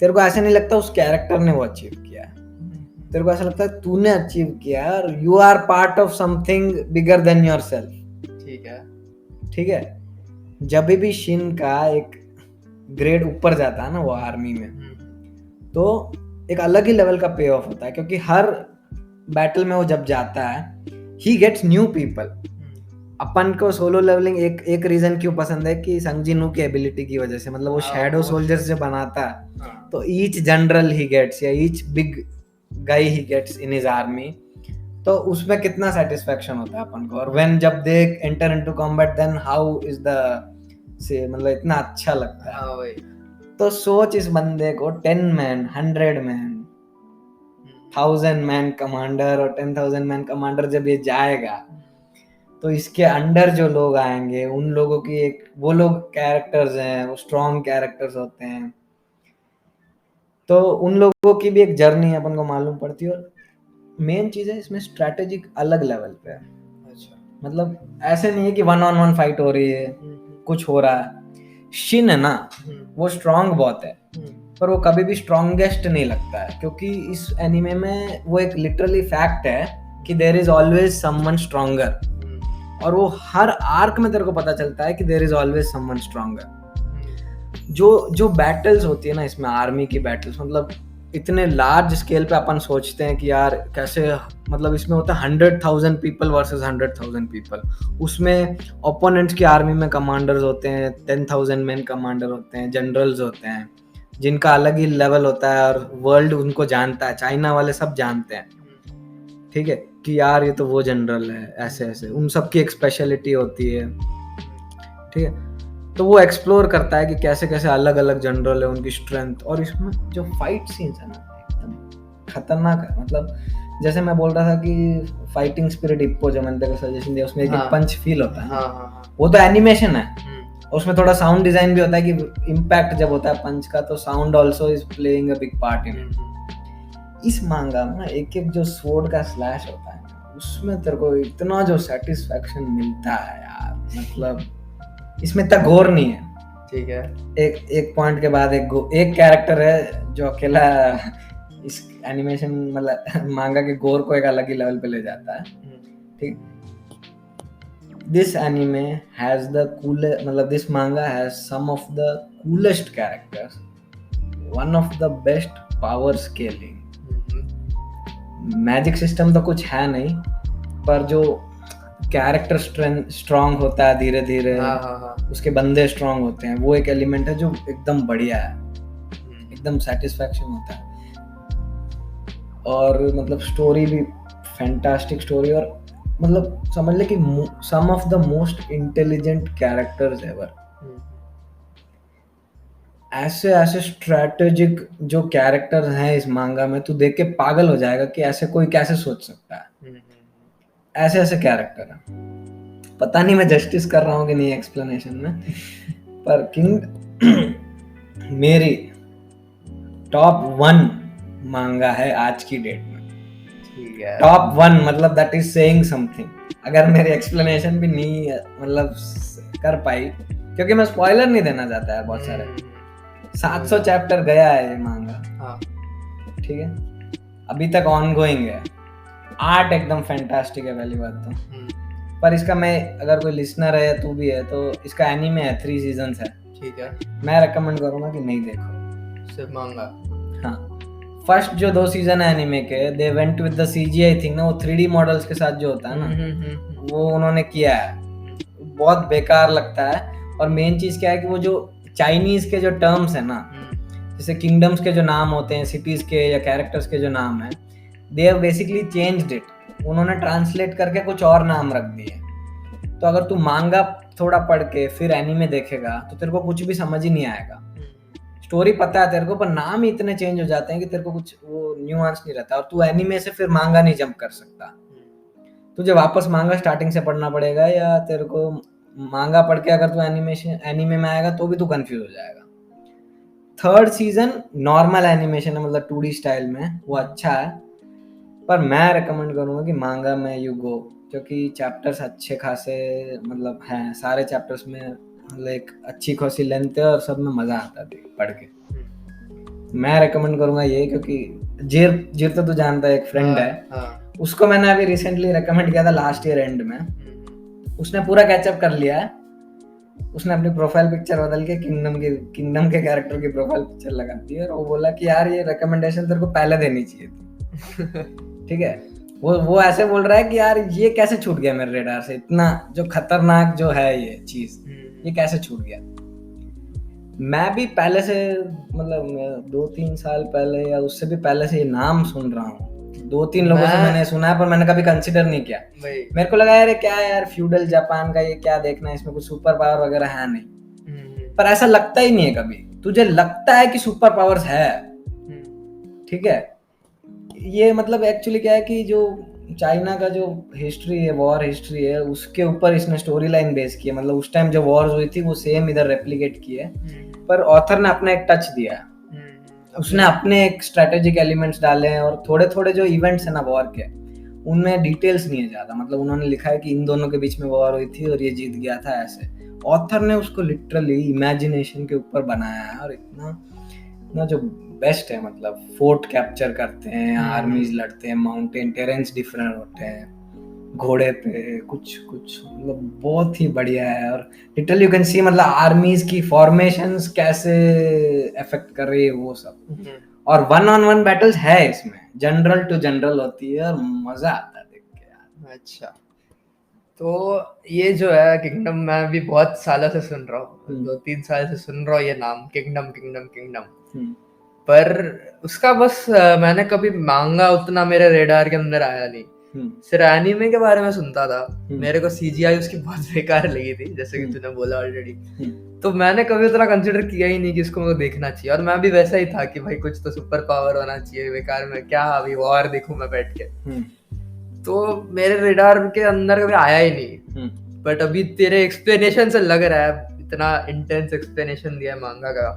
तेरे को ऐसा नहीं लगता उस कैरेक्टर ने वो अचीव किया, तेरे को ऐसा लगता है तूने अचीव किया और you are part of something bigger than yourself, ठीक है, ठीक है। जब भी शिन का एक ग्रेड ऊपर जाता है ना वो आर्मी में, तो एक अलग ही लेवल का पे ऑफ होता है, क्योंकि हर बैटल में वो जब जाता है ही गेट्स न्यू पीपल। अपन को सोलो लेवलिंग एक रीजन क्यों पसंद है कि संगजिनू की एबिलिटी की वजह से, मतलब वो शैडो सोल्जर्स जो बनाता है, तो ईच जनरल ही गेट्स या each big guy he gets in his army, तो उसमें कितना सेटिस्फेक्शन होता है अपन को। और व्हेन जब they enter into combat then how is the से, मतलब इतना अच्छा लगता है। हाँ भाई, तो सोच इस बंदे को 10 मैन, 100 मैन, 1000 मैन कमांडर और 10,000 मैन कमांडर जब ये जाएगा तो इसके अंडर जो लोग आएंगे उन लोगों की एक, वो लोग कैरेक्टर्स हैं, वो स्ट्रॉन्ग कैरेक्टर्स होते हैं, तो उन लोगों की भी एक जर्नी अपन को मालूम पड़ती है। और मेन चीज है इसमें स्ट्रैटेजिक अलग लेवल पे है। अच्छा, मतलब ऐसे नहीं है कि 1-on-1 फाइट हो रही है, कुछ हो रहा है। शिन है ना, वो स्ट्रॉन्ग बहुत है, पर वो कभी भी स्ट्रॉन्गेस्ट नहीं लगता है, क्योंकि इस एनिमे में वो एक लिटरली फैक्ट है कि there is always someone stronger, और वो हर आर्क में तेरे को पता चलता है कि there is always someone stronger. जो बैटल्स होती है ना इसमें, आर्मी की बैटल्स, मतलब इतने लार्ज स्केल पे अपन सोचते हैं कि यार कैसे, मतलब इसमें होता है 100,000 पीपल वर्सेस 100,000 पीपल, उसमें ओपोनेंट्स की आर्मी में कमांडर्स होते हैं, 10,000 मैन कमांडर होते हैं, जनरल्स होते हैं, जिनका अलग ही लेवल होता है और वर्ल्ड उनको जानता है, चाइना वाले सब जानते हैं, ठीक है, कि यार ये तो वो जनरल है, ऐसे ऐसे उन सब की एक स्पेशलिटी होती है, ठीक है। तो वो एक्सप्लोर करता है कि कैसे कैसे अलग अलग जनरल है, उनकी स्ट्रेंथ, और इसमें जो फाइट सीन्स है ना एकदम खतरनाक है। मतलब जैसे मैं बोल रहा था कि फाइटिंग स्पिरिट इप्पो जो मैंने तेरे को सजेशन दिया, उसमें एक पंच फील होता है, वो तो एनिमेशन है, उसमें थोड़ा साउंड डिजाइन भी होता है कि इम्पैक्ट जब होता है पंच का तो sound also is playing a big part in it. इस मांगा में एक एक जो स्वॉर्ड का स्लैश होता है उसमें तेरे को इतना जो सेटिस्फैक्शन मिलता है यार, मतलब इसमें इतना घोर नहीं है, ठीक है। एक पॉइंट के बाद एक कैरेक्टर है जो अकेला इस एनिमेशन मतलब मांगा के गोर को एक अलग ही लेवल पे ले जाता है, ठीक। This anime has the coolest, मतलब this manga has some of the coolest characters, one of the best power scaling, magic system तो कुछ है नहीं, पर जो कैरेक्टर स्ट्रांग होता है धीरे धीरे, उसके बंदे स्ट्रांग होते हैं, वो एक एलिमेंट है जो एकदम बढ़िया है, एकदम सेटिस्फैक्शन होता है। और मतलब स्टोरी भी फैंटास्टिक स्टोरी, और मतलब समझ ले कि some of the most intelligent characters ever, ऐसे ऐसे स्ट्रेटेजिक जो कैरेक्टर्स हैं इस मांगा में, तू देख के पागल हो जाएगा कि ऐसे कोई कैसे सोच सकता है, ऐसे ऐसे कैरेक्टर है। पता नहीं मैं जस्टिस कर रहा हूँ कि नहीं एक्सप्लेनेशन में, पर किंग मेरी टॉप 1 मांगा है आज की डेट में, टॉप 1, मतलब दैट इज सेइंग समथिंग। अगर मेरी एक्सप्लेनेशन भी नहीं मतलब कर पाई, क्योंकि मैं स्पॉइलर नहीं देना चाहता है, बहुत सारे 700 चैप्टर गया है ये मांगा, ठीक है, अभी तक ऑनगोइंग है, आर्ट एकदम फैंटास्टिक है पहली बात तो। पर इसका मैं, अगर कोई लिसनर है, तू भी है, तो इसका एनीमे है, 3 सीजन्स है, ठीक है, मैं रेकमेंड करूंगा कि नहीं देखो सिर्फ मांगा। हाँ, फर्स्ट जो 2 सीजन है एनीमे के, they went with the CGI thing ना, वो 3D मॉडल्स के साथ जो होता है ना, वो उन्होंने किया है, बहुत बेकार लगता है। और मेन चीज क्या है कि वो जो चाइनीज के जो टर्म्स है ना, जैसे किंगडम्स के जो नाम होते हैं, सिटीज के या कैरेक्टर्स के जो नाम है, they have basically changed it, उन्होंने ट्रांसलेट करके कुछ और नाम रख दिए। तो अगर तू मांगा थोड़ा पढ़ के फिर एनीमे देखेगा तो तेरे को कुछ भी समझ ही नहीं आएगा, स्टोरी पता है तेरे को, पर नाम ही इतने चेंज हो जाते हैं कि तेरे को कुछ वो न्यूआंस नहीं रहता, और तू एनीमे से फिर मांगा नहीं जंप कर सकता, तुझे वापस मांगा स्टार्टिंग से पढ़ना पड़ेगा, या तेरे को मांगा पढ़ के अगर तू एनीमे में आएगा तो भी तू कंफ्यूज हो जाएगा। 3rd सीजन नॉर्मल एनिमेशन है, मतलब 2D स्टाइल में, वो अच्छा है, पर मैं रेकमेंड करूंगा कि मांगा में यू गो, क्योंकि चैप्टर्स अच्छे खासे मतलब हैं, सारे चैप्टर्स में मतलब एक अच्छी खासी लेंथ है और सब में मजा आता है पढ़ के। मैं रेकमेंड करूंगा ये, क्योंकि जीर तो तू जानता है, एक फ्रेंड है, उसको मैंने अभी रिसेंटली रेकमेंड किया था लास्ट ईयर एंड में, उसने पूरा कैचअप कर लिया है, उसने अपनी प्रोफाइल पिक्चर बदल के किंगडम के कैरेक्टर की प्रोफाइल पिक्चर लगा दी है, और वो बोला कि यार ये रिकमेंडेशन तेरे को पहले देनी चाहिए थी। ठीक है, वो ऐसे बोल रहा है कि यार ये कैसे छूट गया मेरे रेडार से, इतना जो खतरनाक जो है ये चीज, ये कैसे छूट गया। मैं भी पहले से मतलब 2-3 साल पहले या उससे भी पहले से ये नाम सुन रहा हूँ, 2-3 लोगों से मैंने सुना है, पर मैंने कभी कंसिडर नहीं किया। मेरे को लगा यार क्या है यार, फ्यूडल जापान का ये क्या देखना है, इसमें कुछ सुपर पावर वगैरह है नहीं, पर ऐसा लगता ही नहीं है कभी, तुझे लगता है कि सुपर पावर्स है, ठीक है। ये मतलब एक्चुअली क्या है कि जो चाइना का जो हिस्ट्री है, वॉर हिस्ट्री है, उसके ऊपर इसने स्टोरी लाइन बेस की है, मतलब उस टाइम जो वॉर्स हुई थी वो सेम इधर रेप्लिकेट की है, पर ऑथर ने अपना एक टच दिया है, उसने अपने एक स्ट्रेटेजिक एलिमेंट्स डाले हैं, और थोड़े थोड़े जो इवेंट्स है ना वॉर के, उनमें डिटेल्स नहीं है ज्यादा, मतलब उन्होंने लिखा है कि इन दोनों के बीच में वॉर हुई थी और ये जीत गया था, ऐसे ऑथर ने उसको लिटरली इमेजिनेशन के ऊपर बनाया है, और इतना ना जो बेस्ट है, मतलब फोर्ट कैप्चर करते हैं, आर्मीज लड़ते हैं, माउंटेन टेरेंस डिफरेंट होते हैं, घोड़े पे कुछ कुछ, मतलब बहुत ही बढ़िया है। और लिटरली यू कैन सी मतलब आर्मीज की फॉर्मेशंस कैसे अफेक्ट कर रही है वो सब। और 1-on-1 बैटल्स है इसमें, जनरल टू जनरल होती है और मजा आता है देख के यार। अच्छा, तो ये जो है किंगडम, मैं भी बहुत सालों से सुन रहा हूँ, 2-3 साल से सुन रहा हूँ ये नाम, किंगडम किंगडम किंगडम। पर उसका बस मैंने कभी मांगा उतना मेरे रेडार के अंदर आया नहीं। सिर्फ एनीमे के बारे में सुनता था। मेरे को सीजीआई उसकी बहुत बेकार लगी थी, जैसे कि तूने बोला ऑलरेडी। तो मैंने कभी उतना कंसिडर किया ही नहीं कि इसको मुझे देखना चाहिए। और मैं भी वैसा ही था कि भाई कुछ तो सुपर पावर होना चाहिए, बेकार में क्या अभी वॉर देखूं मैं बैठ के। तो मेरे रेडार के अंदर कभी आया ही नहीं। बट अभी तेरे एक्सप्लेनेशन से लग रहा है, इतना इंटेंस एक्सप्लेनेशन दिया है मांगा का,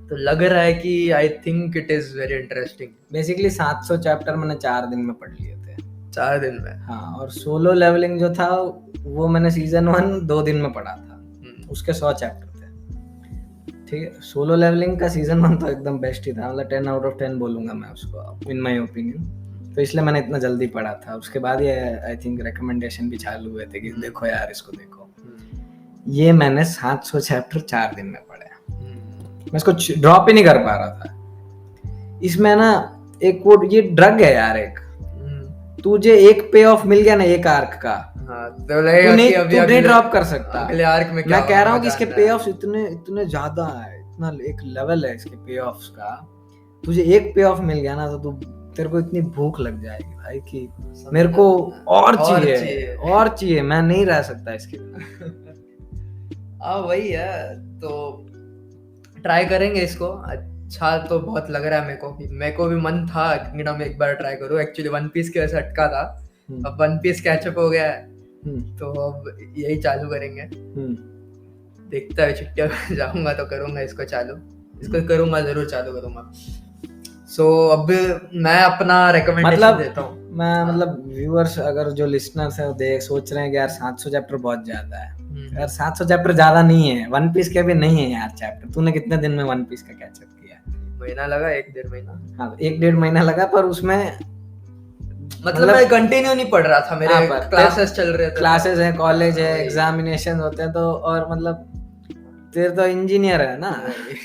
तो लग रहा है कि I think it is very interesting. Basically 700 chapter मैंने 4 दिन में पढ़ लिए थे। 4 दिन में? हाँ, और सोलो लेवलिंग जो था वो मैंने सीजन 1 2 दिन में पढ़ा था। उसके 100 चैप्टर थे। ठीक है, सोलो लेवलिंग का सीजन 1 तो एकदम बेस्ट ही था, मतलब 10 आउट ऑफ 10 बोलूंगा मैं उसको, इन माय ओपिनियन। तो इसलिए मैंने इतना जल्दी पढ़ा था। उसके बाद ये आई थिंक रिकमेंडेशन भी चालू हुए थे कि देखो यार इसको देखो। ये मैंने 700 चैप्टर 4 दिन में पढ़े। मैं इसको ड्रॉप ही नहीं कर पा रहा था। इसमें ना एक वो ये ड्रग है यार, एक तुझे एक पे ऑफ मिल गया ना एक आर्क का, तो लगेगा कि अभी तू नहीं ड्रॉप कर सकता अगले आर्क में। क्या मैं कह रहा हूँ कि इसके पे ऑफ इतने ज्यादा है, इतना एक लेवल है इसके पे ऑफ्स का। तुझे एक पे ऑफ मिल गया ना तो तेरे को इतनी भूख लग जाएगी भाई कि मेरे को और चाहिए, मैं नहीं रह सकता इसके बिना। हाँ वही है, तो ट्राई करेंगे इसको। अच्छा तो बहुत लग रहा है मेरे को भी मन था किंगडम एक बार ट्राई करूं। एक्चुअली वन पीस के वैसे अटका था, अब वन पीस कैचअप हो गया है, तो अब यही चालू करेंगे। देखता है छुट्टियों में जाऊंगा तो करूंगा इसको चालू, जरूर चालू करूंगा। सो अब मैं अपना रिकमेंडेशन देता हूँ। मैं मतलब व्यूअर्स अगर जो लिसनर्स है वो सोच रहे हैं कि यार 700 चैप्टर बहुत ज्यादा है। यार 700 चैप्टर ज्यादा नहीं है, वन पीस के भी नहीं है यार चैप्टर। तूने कितने दिन में वन पीस का कैचअप किया? महीना लगा, 1-1.5 महीना। हाँ, 1-1.5 महीना लगा, पर उसमें मतलब मैं कंटिन्यू नहीं पढ़ रहा था, मेरे क्लासेस चल रहे थे, क्लासेस है, कॉलेज है, एग्जामिनेशन होते हैं, तो और मतलब तेरे तो इंजीनियर है ना,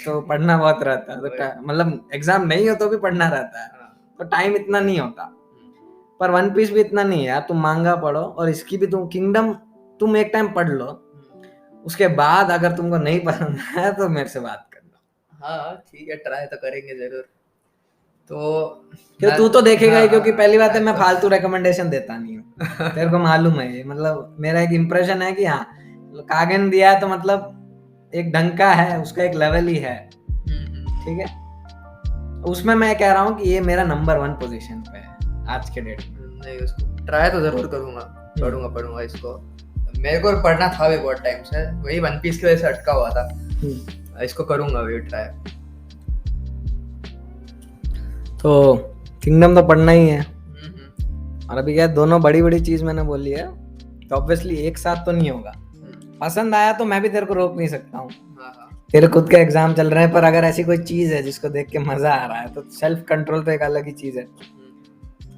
तो पढ़ना बहुत रहता है। तो मतलब एग्जाम नहीं हो तो भी पढ़ना रहता है, तो टाइम इतना नहीं होता। पर वन पीस भी इतना नहीं है यार, तुम मांगा पढ़ो और इसकी भी तुम किंगडम तुम एक टाइम पढ़ लो, उसके बाद अगर तुमको नहीं पसंद है तो मेरे से बात कर लो। हाँ ठीक है, ट्राई तो करेंगे जरूर। तो क्यों तू तो देखेगा ही, क्योंकि पहली बात है मैं फालतू रिकमेंडेशन देता नहीं हूँ, तेरे को मालूम है। मतलब मेरा एक इम्प्रेशन है कि हाँ कागन दिया है तो मतलब एक ढंग का है, उसका एक लेवल ही है। ठीक है, उसमें मैं कह रहा हूँ कि ये मेरा नंबर 1 पोजीशन पे है आज के डेट में। नहीं, उसको ट्राई तो जरूर करूंगा, पढ़ूंगा इसको। मेरे को पढ़ना था भी बहुत टाइम से, वही वन पीस की वजह से अटका हुआ था। इसको करूंगा भी ट्राई। तो किंगडम तो पढ़ना ही है। और अभी क्या दोनों बड़ी बड़ी चीज मैंने बोली है, तो ऑब्वियसली एक साथ तो नहीं होगा। पसंद आया तो मैं भी तेरे को रोक नहीं सकता हूँ, तेरे खुद का एग्जाम चल रहे हैं। पर अगर ऐसी कोई चीज है जिसको देख के मजा आ रहा है तो सेल्फ कंट्रोल तो एक अलग ही चीज है।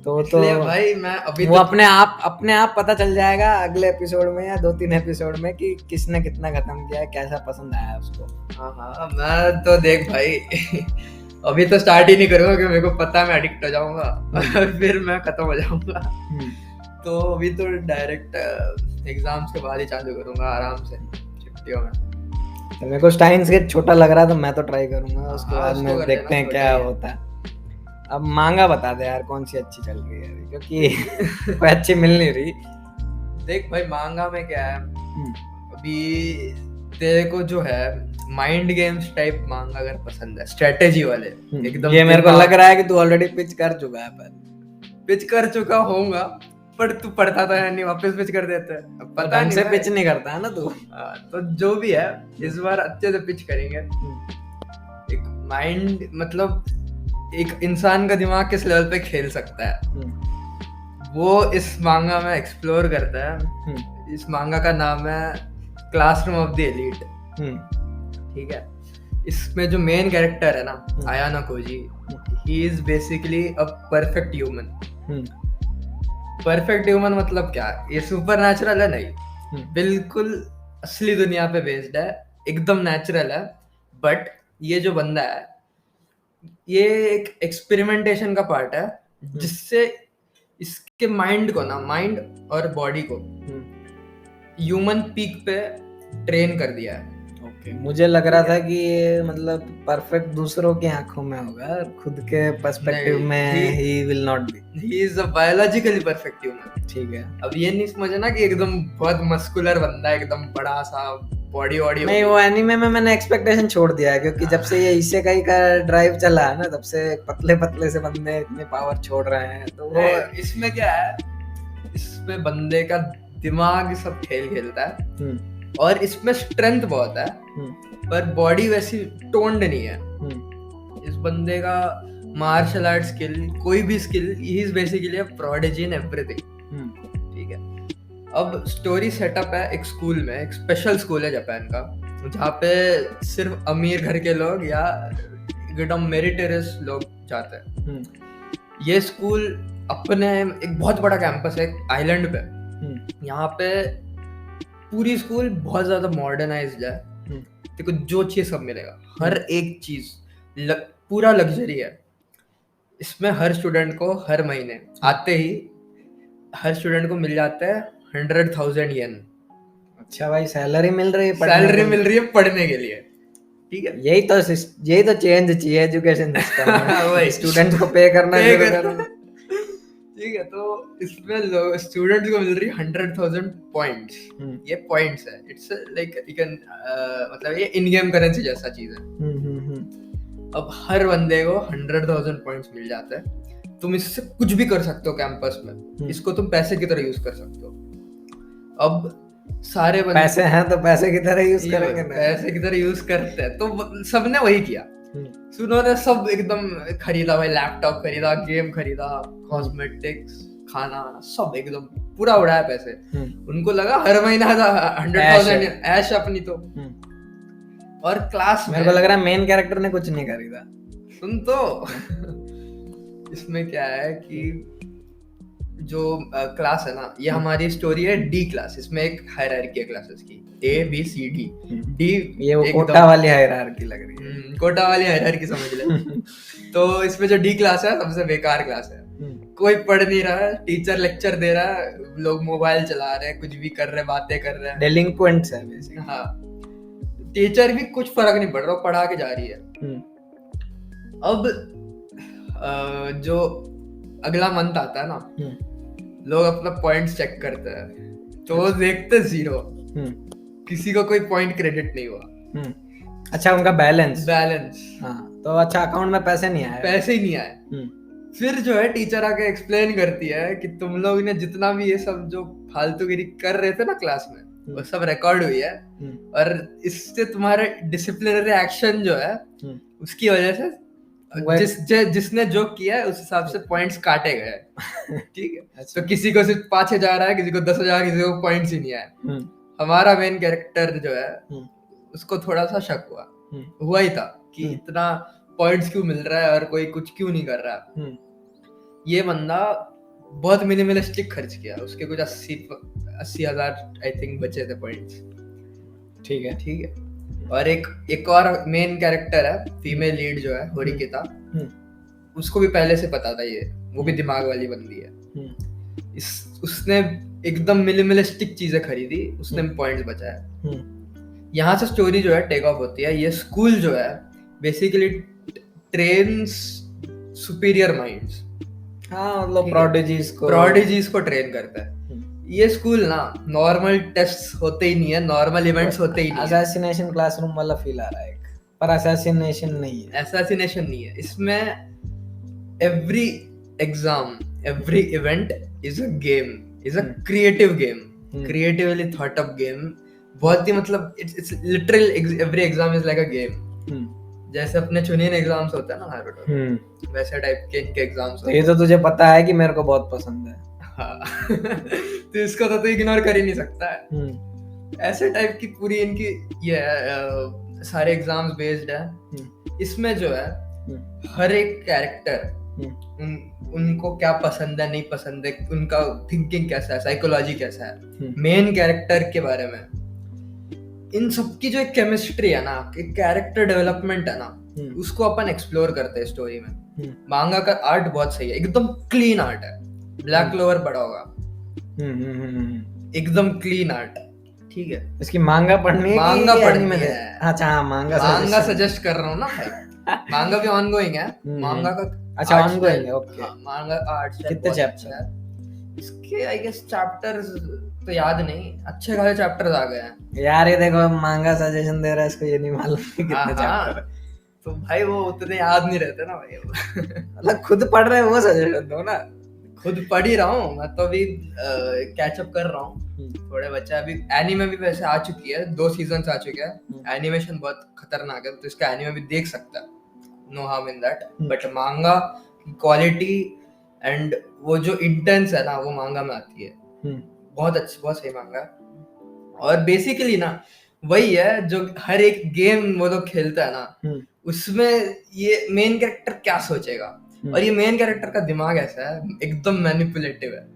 तो भाई मैं अभी वो अपने आप पता चल जाएगा अगले एपिसोड में या 2-3 एपिसोड में कि किसने कितना खत्म किया है, कैसा पसंद आया उसको। हाँ मैं तो देख भाई अभी तो स्टार्ट ही नहीं करूंगा क्योंकि मेरे को पता है मैं एडिक्ट हो जाऊंगा फिर मैं खत्म हो जाऊंगा। तो अभी तो डायरेक्ट एग्जाम्स के बाद ही चालू करूंगा आराम से छुट्टियों में। तो मेरे को स्टाइन्स गेट छोटा लग रहा है तो मैं तो ट्राई करूंगा, उसके बाद में देखते हैं क्या होता है। अब मांगा बता दे यार कौन सी अच्छी चल रही है, क्योंकि कोई अच्छी मिल नहीं रही। देख भाई मांगा में क्या है, अभी तेरे को जो है माइंड गेम्स टाइप मांगा अगर पसंद है, स्ट्रेटेजी वाले एकदम, ये मेरे को लग रहा है कि तू ऑलरेडी पिच कर चुका है। पर पिच कर चुका होऊंगा, पर तू पढ़ता था या नहीं, वापस पिच कर देता है, पता नहीं से पिच नहीं करता है ना तू। तो जो भी है इस बार अच्छे से पिच करेंगे। एक माइंड मतलब एक इंसान का दिमाग किस लेवल पे खेल सकता है वो इस मांगा में एक्सप्लोर करता है। इस मांगा का नाम है क्लासरूम ऑफ द एलीट। ठीक है, इसमें जो मेन कैरेक्टर है ना, Ayanokoji, he is basically a perfect human. Perfect human मतलब क्या, ये सुपर नेचुरल है नहीं, बिल्कुल असली दुनिया पे बेस्ड है, एकदम नेचुरल है। बट ये जो बंदा है, ये एक एक्सपेरिमेंटेशन का पार्ट है, जिससे इसके माइंड को ना, माइंड और बॉडी को ह्यूमन पीक पे ट्रेन कर दिया है। ओके, मुझे लग रहा था कि ये मतलब परफेक्ट दूसरों की आंखों में होगा, खुद के पर्सपेक्टिव में he will not be, he is a biologically perfect human. ठीक है। अब ये नहीं समझना कि एकदम बहुत मस्कुलर बंदा, एकदम बड़ा सा बॉडी वॉडी। नहीं, वो एनीमे में मैंने एक्सपेक्टेशन छोड़ दिया है, क्योंकि जब से ये इसेकाई का ड्राइव चला है ना, तब से पतले पतले से बंदे इतने पावर छोड़ रहे हैं। तो वो इसमें क्या है, इसमें बंदे का दिमाग सब खेल खेलता है, और इसमें स्ट्रेंथ बहुत है, पर बॉडी वैसी टोन्ड नहीं है। इस बंदे का मार्शल आर्ट स्किल, कोई भी skill, he is basically a prodigy in everything. ठीक है। अब स्टोरी सेटअप है एक स्कूल में, एक स्पेशल स्कूल है जापान का, जहाँ पे सिर्फ अमीर घर के लोग या एकदम मेरिटोरियस लोग जाते हैं। ये स्कूल अपने एक बहुत बड़ा कैंपस है एक आइलैंड पे। यहाँ पे पूरी स्कूल बहुत ज्यादा मॉडर्नाइज्ड है, देखो जो चीज सब मिलेगा, हर एक चीज पूरा लग्जरी है। इसमें हर स्टूडेंट को हर महीने आते ही हर स्टूडेंट को मिल जाता है 100,000 येन। अच्छा भाई, सैलरी मिल रही है, सैलरी मिल रही है पढ़ने के लिए। ठीक है, यही तो चेंज चाहिए एजुकेशन सिस्टम में, स्टूडेंट्स को पे करना शुरू करो। ठीक है, तो इसमें स्टूडेंट्स को मिल रही है 100,000 पॉइंट्स। ये पॉइंट्स है, इट्स लाइक यू कैन मतलब ये इन गेम करेंसी जैसा चीज है। अब हर बंदे को 100,000 पॉइंट्स मिल जाते हैं, तुम इससे कुछ भी कर सकते हो कैंपस में, इसको तुम पैसे की तरह यूज कर सकते हो। अब सारे बंदे पैसे हैं तो पैसे की तरह यूज करेंगे ना, पैसे की तरह यूज करते हैं, तो सबने वही किया। सुनो ने सब एकदम खरीदा भाई, लैपटॉप खरीदा, गेम खरीदा, कॉस्मेटिक्स, खाना, सब एकदम पूरा उड़ाया पैसे। उनको लगा हर महीना 100,000 ऐश अपनी तो। और क्लास में मेरे को लग रहा है मेन कैरेक्टर ने कुछ नहीं खरीदा। सुन तो इसमें क्या है कि जो क्लास है ना, ये हमारी स्टोरी है डी क्लास। इसमें एक हायरार्की है क्लासेस की, A B C D. D ये वो कोटा वाली हायरार्की लग रही है, कोटा वाली हायरार्की समझ ले। तो इसमें जो डी क्लास है सबसे बेकार क्लास है, कोई पढ़ नहीं रहा है, टीचर लेक्चर दे रहा है, लोग मोबाइल चला रहे हैं, कुछ भी कर रहे हैं, बातें कर रहे हैं, डेलिंक्वेंट्स है बेसिकली। हाँ, टीचर भी कुछ फर्क नहीं पड़ रहा, पढ़ा के जा रही है। अब जो अगला मंथ आता है ना, लोग अपना पॉइंट्स चेक करते हैं, तो देखते 0, किसी को कोई पॉइंट क्रेडिट नहीं हुआ। अच्छा, उनका बैलेंस। हाँ, तो अच्छा अकाउंट में पैसे नहीं आए, पैसे ही नहीं आए। फिर जो है टीचर आके एक्सप्लेन करती है कि तुम लोग ने जितना भी ये सब जो फालतूगिरी कर रहे थे ना क्लास में, वो सब रिकॉर्ड हुई है, और इससे तुम्हारे डिसिप्लिनरी एक्शन जो है उसकी वजह से जिसने जो किया है उस हिसाब से पॉइंट्स काटे गए। ठीक है। अच्छा। तो किसी को सिर्फ 5,000 आया, किसी को 10,000, किसी को पॉइंट्स ही नहीं आए। हमारा मेन कैरेक्टर जो है उसको थोड़ा सा शक हुआ ही था कि इतना पॉइंट्स क्यों मिल रहा है और कोई कुछ क्यों नहीं कर रहा। ये बंदा बहुत मिनिमलिस्टिक खर्च किया, उसके कुछ 80,000 आई थिंक बचे थे पॉइंट्स। ठीक है। और एक और मेन कैरेक्टर है, फीमेल लीड जो है होरिकिता, उसको भी पहले से पता था ये, वो भी दिमाग वाली बंदी है। उसने एकदम मिनिमलिस्टिक चीजें खरीदी, उसने पॉइंट्स बचाए। यहाँ से स्टोरी जो है टेक ऑफ होती है। ये स्कूल जो है बेसिकली ट्रेन्स सुपीरियर माइंड्स, मतलब प्रोडिजीज को ट्रेन करता है। ये स्कूल ना नॉर्मल टेस्ट्स होते ही नहीं है, नॉर्मल इवेंट्स होते ही नहीं है। असैसिनेशन क्लासरूम वाला फील आ रहा है, पर असैसिनेशन नहीं है। इसमें every exam, every event is a game, is a creative game, creatively thought up game. बहुत ही मतलब it's literal, every exam is like a game. जैसे अपने चुनिन एग्जाम्स होते हैं ना नारुतो, वैसे टाइप के इनके एग्जाम्स होते हैं। ये तो तुझे पता है कि मेरे को बहुत पसंद है। हाँ। तो इसको तो इग्नोर कर ही नहीं सकता है। ऐसे टाइप की पूरी इनकी ये सारे एग्जाम्स बेस्ड है। इसमें जो है हर एक कैरेक्टर उनको क्या पसंद है नहीं पसंद है, उनका थिंकिंग कैसा है, साइकोलॉजी कैसा है, मेन कैरेक्टर के बारे में, इन सब की जो एक केमिस्ट्री है ना, एक कैरेक्टर डेवलपमेंट है ना, उसको अपन एक्सप्लोर करते हैं स्टोरी में। मांगा का आर्ट बहुत सही है, एकदम क्लीन आर्ट है। ब्लैक क्लोवर पढ़ा होगा, एकदम क्लीन आर्ट। ठीक है, इसकी मांगा पढ़नी है, मांगा पढ़नी है। अच्छा हाँ, मांगा सजेस्ट कर रहा हूँ ना भाई। मांगा भी ऑनगोइंग है। मांगा का अच्छा ऑनगोइंग है, ओके। मांगा आर्ट कितने चैप्टर है इसके? आई गेस चैप्टर्स तो याद नहीं, अच्छे खासे चैप्टर्स आ गए हैं यार। ये देखो मांगा सजेशन दे रहा है, इसको ये नहीं मालूम कितने चैप्टर है। तो भाई वो उतने याद नहीं रहते ना भाई। मतलब खुद पढ़ रहे हैं वो सजेशन दो ना। खुद पढ़ ही रहा हूँ मैं तो, अभी कैचअप कर रहा हूँ। थोड़े बच्चे अभी एनीमे भी वैसे आ चुकी है, 2 सीजन आ चुके हैं। एनिमेशन बहुत खतरनाक है, तो इसका एनीमे भी देख सकता है, no harm in that. But manga की क्वालिटी एंड वो जो इंटेंस है ना, वो मांगा में आती है। बहुत अच्छी, बहुत सही मांगा। और बेसिकली ना वही है जो हर एक गेम वो लोग खेलता है ना, उसमें ये मेन कैरेक्टर क्या सोचेगा, और ये मेन कैरेक्टर का दिमाग ऐसा है, एकदम मैनिपुलेटिव है।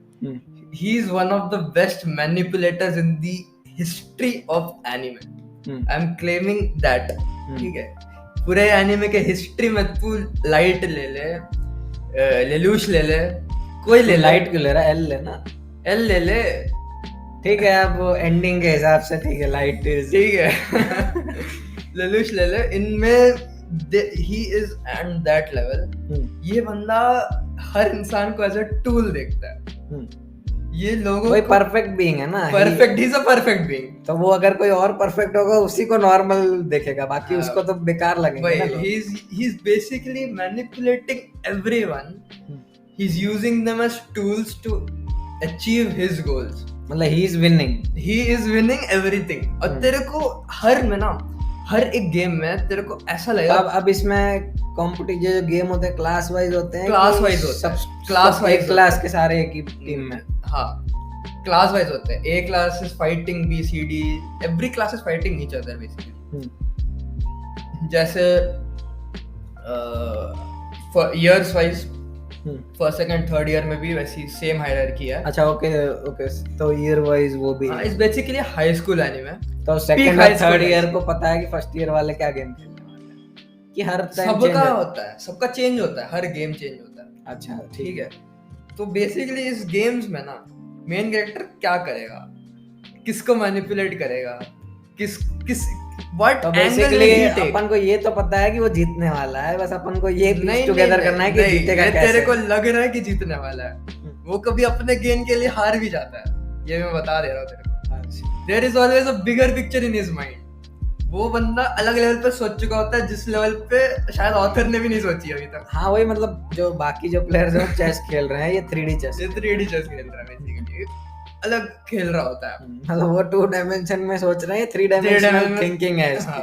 he is one of the best manipulators in the history of anime. I am claiming that. ठीक है, पूरे एनिमे के हिस्ट्री में तू लाइट ले ले, लेलूश ले ले, कोई ले, लाइट क्यों ले रहा है? एल लेना, एल ले ले। ठीक है, अब एंडिंग के हिसाब से ठीक है, लाइट ठीक है। लेलूश ले ले, इनमें he is at that level। ये बंदा हर इंसान को एज अ टूल देखता है। ये लोगों कोई परफेक्ट बीइंग है ना, perfect, he is a perfect being. तो वो अगर कोई और परफेक्ट होगा उसी को नॉर्मल देखेगा, बाकी उसको तो बेकार लगेगा ना। he is basically manipulating everyone. He's using them as tools to achieve his goals. मतलब he is winning everything। और तेरे को हर एक गेम में तेरे को ऐसा लगेगा। अब इसमें कॉम्पिटिटिव जो गेम होते हैं क्लास वाइज होते हैं, क्लास वाइज होते हैं, क्लास वाइज क्लास के सारे एक ही टीम में। हाँ, क्लास वाइज होते हैं। A class is fighting B C D, every class is fighting each other basically. जैसे years wise first second third year में भी वैसी सेम हायरार्की है। अच्छा ओके, तो ईयर वाइज वो भी it's basically high school anime. तो सेकंड और थर्ड ईयर को पता है कि फर्स्ट ईयर वाले क्या गेम खेलने वाले हैं, कि हर टाइम सबका होता है, सबका चेंज होता है, हर गेम चेंज होता है। अच्छा ठीक है, तो बेसिकली इस गेम्स में ना मेन कैरेक्टर क्या करेगा, किसको मैनिपुलेट करेगा, किस व्हाट एंगल अपन को ये तो पता है कि वो जीतने वाला है, बस अपन को ये पीस टुगेदर करना है कि जीतेगा कैसे। तेरे को लग रहा है कि जीतने वाला है, वो कभी अपने गेम के लिए हार भी जाता है, ये मैं बता दे रहा हूँ तेरे को। There is always a bigger picture in his mind। वो बंदा अलग लेवल पे सोच चुका होता है, जिस लेवल पे शायद ऑथर ने भी नहीं सोची अभी तक। हाँ वही, मतलब जो बाकी जो प्लेयर्स हैं चेस खेल रहे हैं, ये 3D चेस खेल रहा है बेसिकली, अलग खेल रहा होता है। मतलब वो 2 डायमेंशन में सोच रहे हैं, 3 डायमेंशनल थिंकिंग है इसकी।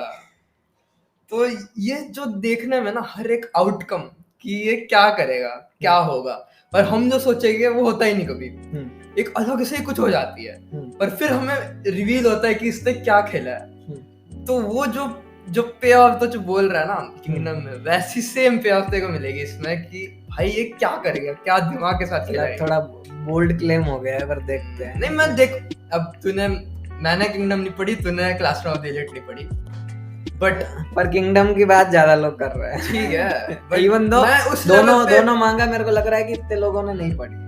तो ये जो देखने में ना हर एक आउटकम कि ये क्या करेगा, क्या होगा, पर हम जो सोचेंगे वो होता ही नहीं कभी। एक अलग से कुछ हो जाती है, पर फिर हमें रिवील होता है कि इसने क्या खेला है। तो वो जो पे ऑफ तो जो बोल रहा है ना किंगडम में, वैसी सेम पे ऑफ तेरे को मिलेगी इसमें कि भाई ये क्या करेगा, क्या दिमाग के साथ खेला है। थोड़ा बोल्ड क्लेम हो गया है, पर देखते हैं। नहीं मैं देख, अब मैंने किंगडम नहीं पढ़ी, तूने क्लासरूम ऑफ द एलिट नहीं पढ़ी, बट पर किंगडम की बात ज्यादा लोग कर रहे हैं। ठीक है, इवन दो दोनों मांगा मेरे को लग रहा है कि इतने लोगों ने नहीं पढ़ी।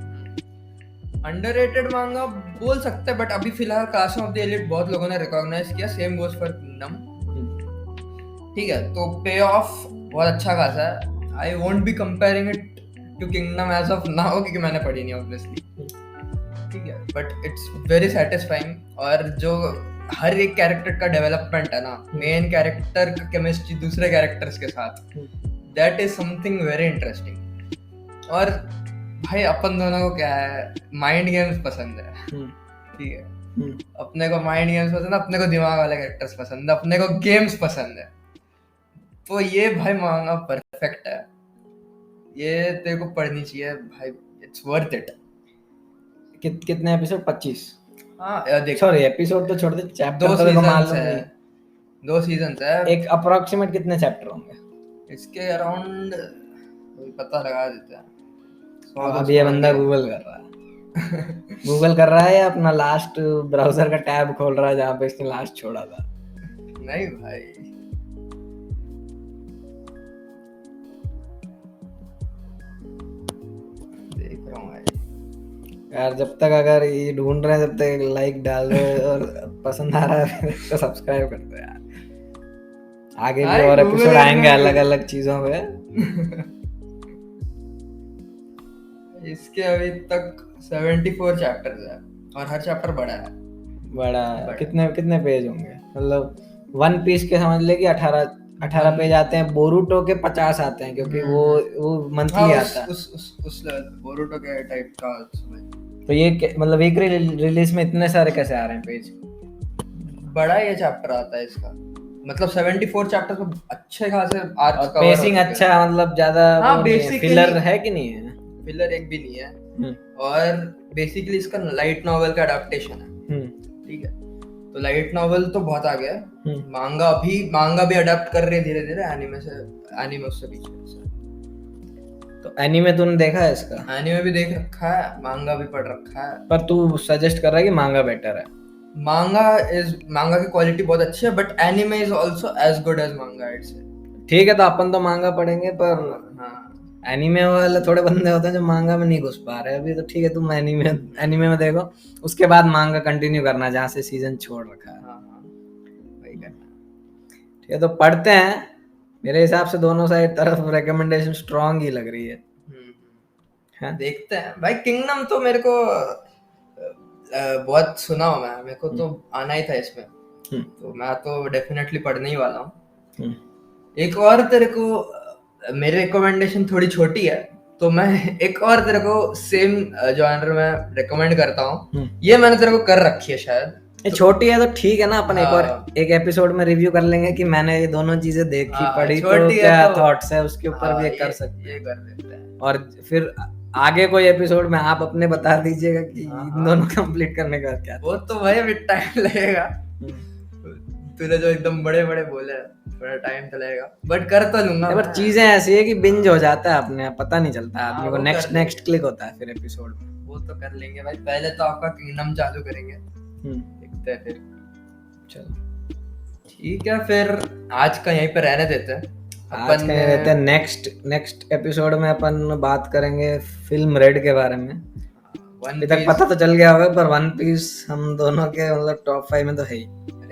अंडररेटेड मांगा बोल सकते हैं, बट अभी फिलहाल क्लासरूम ऑफ द एलिट बहुत लोगों ने रिकॉग्नाइज किया। Same goes for Kingdom. ठीक है, तो पे ऑफ बहुत अच्छा खासा है। I won't be comparing it to Kingdom as of now, क्योंकि मैंने पढ़ी नहीं ऑब्वियसली। ठीक है, बट इट्स वेरी सेटिस्फाइंग। और जो हर एक कैरेक्टर का डेवलपमेंट है ना, मेन कैरेक्टर का केमिस्ट्री दूसरे कैरेक्टर्स के साथ, that is something very interesting. और भाई अपन दोनों को क्या है, माइंड गेम्स पसंद है। ठीक है, अपने को माइंड गेम्स पसंद है, अपने को दिमाग वाले कैरेक्टर्स पसंद है, अपने को गेम्स पसंद है। तो ये भाई मांगा परफेक्ट है, ये तेरे को पढ़नी चाहिए भाई, इट्स वर्थ इट। कितने एपिसोड? 25। हाँ देख, सॉरी एपिसोड तो छोड़ दे, चैप्टर 2 तो सीजन्स है। 2 सीजन्स है। एक अप्रोक्सीमेट कितने चैप्टर होंगे इसके अराउंड, पता लगा देते हैं। अभी ये बंदा गूगल कर रहा है गूगल कर रहा है या अपना लास्ट ब्राउजर का टैब खोल रहा है जहाँ पे इसने लास्ट छोड़ा था? नहीं भाई, देख रहा हूँ भाई। यार जब तक अगर ये ढूंढ रहे हैं जब तक लाइक डाल रहे और पसंद आ रहा है तो सब्सक्राइब कर दो यार। आगे भी और एपिसोड आएंगे अलग अलग चीजों पे। इसके अभी तक 74 चैप्टर्स है और हर चैप्टर बड़ा है। बड़ा कितने कितने पेज होंगे? मतलब वन पीस के समझ ले कि 18 पेज आते हैं, बोरुटो के 50 आते हैं क्योंकि वो मंथली आता है। उस बोरुटो के टाइप का। तो ये मतलब एक रिलीज में इतने सारे कैसे आ रहे हैं पेज? बड़ा ये चैप्टर आता है इसका, मतलब 74 चैप्टर में अच्छे खासे आर्क्स कवर पेसिंग अच्छा है, मतलब ज्यादा फिलर है कि नहीं है? फिलर एक भी नहीं है। और बेसिकली इसका लाइट नॉवेल का अडेप्टेशन है, ठीक है। तो लाइट नॉवेल तो बहुत आ गया है, मांगा भी अडेप्ट कर रहे हैं धीरे धीरे एनीमे उससे पीछे। तो एनीमे तूने देखा है इसका? एनीमे भी देख रखा है, मांगा भी पढ़ रखा है। पर तू सजेस्ट कर रहा है कि मांगा बेटर है? मांगा की क्वालिटी बहुत अच्छी है, but anime is also as good as manga, it से। ठीक है, तो अपन तो मांगा पढ़ेंगे, पर एनीमे वाले थोड़े बंदे होते हैं जो मांगा में नहीं घुस पा रहे अभी। तो ठीक है, तुम एनीमे में देखो, उसके बाद मांगा कंटिन्यू करना जहाँ से सीजन छोड़ रखा है। वही करना। ठीक है, तो पढ़ते हैं। मेरे हिसाब से दोनों साइड तरफ रिकमेंडेशन स्ट्रांग ही लग रही है। देखते हैं भाई। किंगडम तो मेरे को बहुत सुना हूँ मैं, मेरे को तो आना ही था इसमें, तो मैं तो डेफिनेटली पढ़ने ही वाला हूँ। एक और तेरे को मेरी रिकमेंडेशन थोड़ी छोटी है, तो मैं एक और तेरे को सेम जॉनर में रिकमेंड करता हूँ। ये मैंने तेरे को कर रखी है शायद। ये छोटी है तो ठीक है ना, अपन एक एपिसोड में रिव्यू कर लेंगे कि मैंने ये दोनों चीजें देखी पढ़ी तो क्या थॉट्स है उसके ऊपर भी कर सकते हैं, कर देते हैं। और फिर आगे कोई एपिसोड में आप अपने बता दीजिएगा कि इन दोनों कंप्लीट करने का क्या। वो तो भाई अभी टाइम लगेगा, तूने जो एकदम बड़े बड़े बोले थोड़ा टाइम तो लगेगा, बट कर तो लूंगा। पर चीजें ऐसी है कि बिंज हो जाता है अपने, पता नहीं चलता आदमी को, नेक्स्ट क्लिक होता है फिर एपिसोड में। वो तो कर लेंगे भाई, पहले तो आपका किंगडम चालू करेंगे, देखते हैं फिर। चलो ठीक है, फिर आज का यहीं पे रहने देते हैं। आज का रहते हैं। नेक्स्ट एपिसोड में अपन बात करेंगे फिल्म रेड के बारे में। अभी तक पता तो चल गया होगा, पर वन पीस हम दोनों के मतलब टॉप 5 में तो है ही।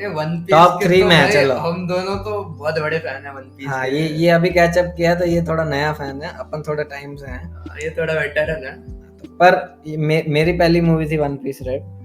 वन पीस टॉप 3 में है। चलो हम दोनों तो बहुत बड़े फैन है वन पीस। हाँ, ये अभी कैचअप किया तो ये थोड़ा नया फैन है, अपन थोड़े टाइम से हैं। ये थोड़ा वेटरन है। पर मेरी पहली मूवी थी वन पीस रेड।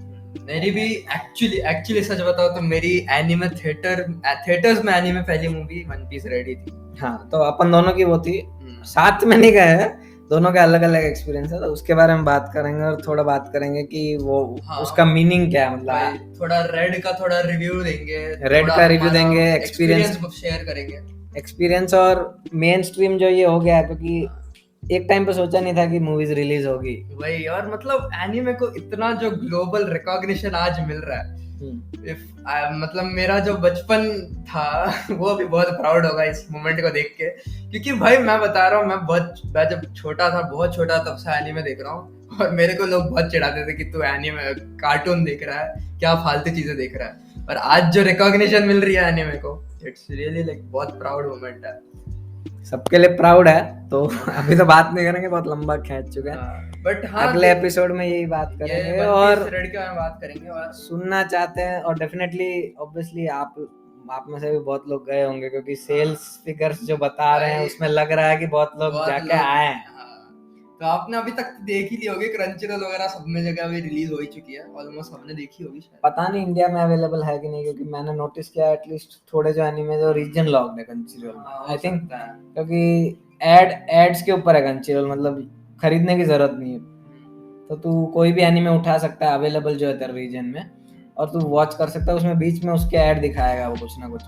मेरी भी एक्चुअली सच बताओ तो मेरी एनिमे थिएटर्स में एनिमे पहली मूवी वन पीस रेड ही थी। हाँ, तो अपन दोनों की वो थी, साथ में नहीं गए हैं, दोनों के अलग अलग एक्सपीरियंस है, तो उसके बारे में बात करेंगे और थोड़ा बात करेंगे कि वो उसका मीनिंग क्या है। मतलब थोड़ा रेड का थोड़ा रिव्यू देंगे, एक्सपीरियंस शेयर करेंगे, एक्सपीरियंस। और मेन स्ट्रीम जो ये हो गया है, क्योंकि एक टाइम पे सोचा नहीं था कि मूवीज रिलीज होगी वही। और मतलब एनीमे को इतना जो ग्लोबल रिकॉग्निशन आज मिल रहा है, मतलब मेरा जो बचपन था वो अभी बहुत प्राउड होगा इस मोमेंट को देख के, क्योंकि भाई मैं बता रहा हूँ, मैं जब छोटा था, बहुत छोटा, तब से एनीमे देख रहा हूँ, और मेरे को लोग बहुत चिढ़ाते थे कि तू एनीमे कार्टून देख रहा है, क्या फालतू चीजें देख रहा है। और आज जो रिकॉग्निशन मिल रही है एनीमे को, इट्स रियली लाइक बहुत प्राउड मोमेंट है, सबके लिए प्राउड है। तो अभी तो बात नहीं करेंगे, बहुत लंबा खींच चुके हैं, बट अगले एपिसोड में यही बात करेंगे और बात करेंगे और सुनना चाहते हैं। और डेफिनेटली ऑब्वियसली आप में से भी बहुत लोग गए होंगे, क्योंकि सेल्स फिगर्स जो बता रहे हैं उसमें लग रहा है कि बहुत लोग जाके आए हैं। तो आपने अभी तक देख ही ली होगी, क्रंचीरोल वगैरह सब में जगह अभी रिलीज हो ही चुकी है, ऑलमोस्ट सबने देखी होगी शायद। पता नहीं इंडिया में अवेलेबल है कि नहीं, क्योंकि मैंने नोटिस किया एटलीस्ट थोड़े जो एनीमे जो रीजन लॉक्ड है क्रंचीरोल, आई थिंक, क्योंकि एड्स के ऊपर है क्रंचीरोल, मतलब खरीदने की जरूरत नहीं है, तो तू कोई भी एनीमे उठा सकता है अवेलेबल जो है तेरे रीजन में, और तू वॉच कर सकता है। उसमें बीच में उसके ऐड दिखाएगा वो कुछ ना कुछ।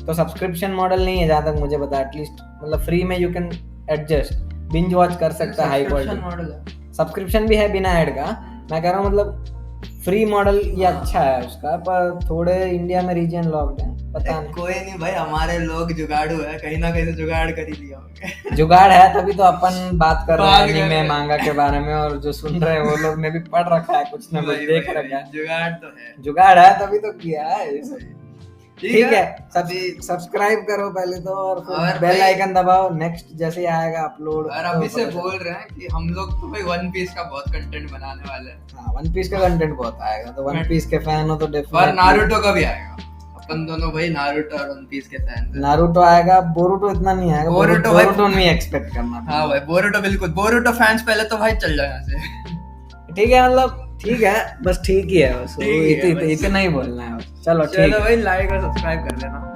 तो सब्सक्रिप्शन मॉडल नहीं है जहाँ तक मुझे पता, एटलीस्ट मतलब फ्री में you can adjust, binge watch कर सकता है, हाई क्वालिटी। सब्सक्रिप्शन भी है बिना ऐड का, मैं कह रहा हूँ मतलब फ्री मॉडल ये अच्छा है उसका, पर थोड़े इंडिया में रीजन लॉक्ड है, पता नहीं। कोई नहीं भाई, हमारे लोग जुगाड़ू है, कहीं ना कहीं से जुगाड़ कर ही लिया होगा। जुगाड़ है तभी तो अपन बात कर रहे हैं बात कर एनीमे रहे हैं। मांगा के बारे में, और जो सुन रहे हैं वो लोग ने भी पढ़ रखा है, कुछ ना कुछ वही, देख वही, रखा है। जुगाड़ तो है। जुगाड़ है तभी तो किया है ये सब। ठीक है, अभी सब्सक्राइब करो पहले तो, और और फिर बेल भाई- आइकन दबाओ, नेक्स्ट जैसे ही आएगा अपलोड। और अभी से बोल रहे हैं कि हम लोग तो भाई वन पीस का बहुत कंटेंट बनाने वाले हैं। हाँ, वन पीस का कंटेंट बहुत आएगा, तो वन पीस के फैन हो तो और डेफिनेटली। नारुतो का भी आएगा। अपन दोनों भाई नारुतो और वन पीस के फैन हैं। नारुतो आएगा, बोरुतो इतना नहीं आएगा, बोरुतो भाई- बोरुतो नहीं एक्सपेक्ट करना। हाँ भाई, बोरुतो बिल्कुल, बोरुतो फैंस पहले तो भाई चल जाओ यहाँ से। ठीक है, मतलब ठीक है, बस ठीक ही है, बस ठीक है, बस। इतना ही बोलना है, चलो ठीक चलो है। भाई, लाइक और सब्सक्राइब कर लेना।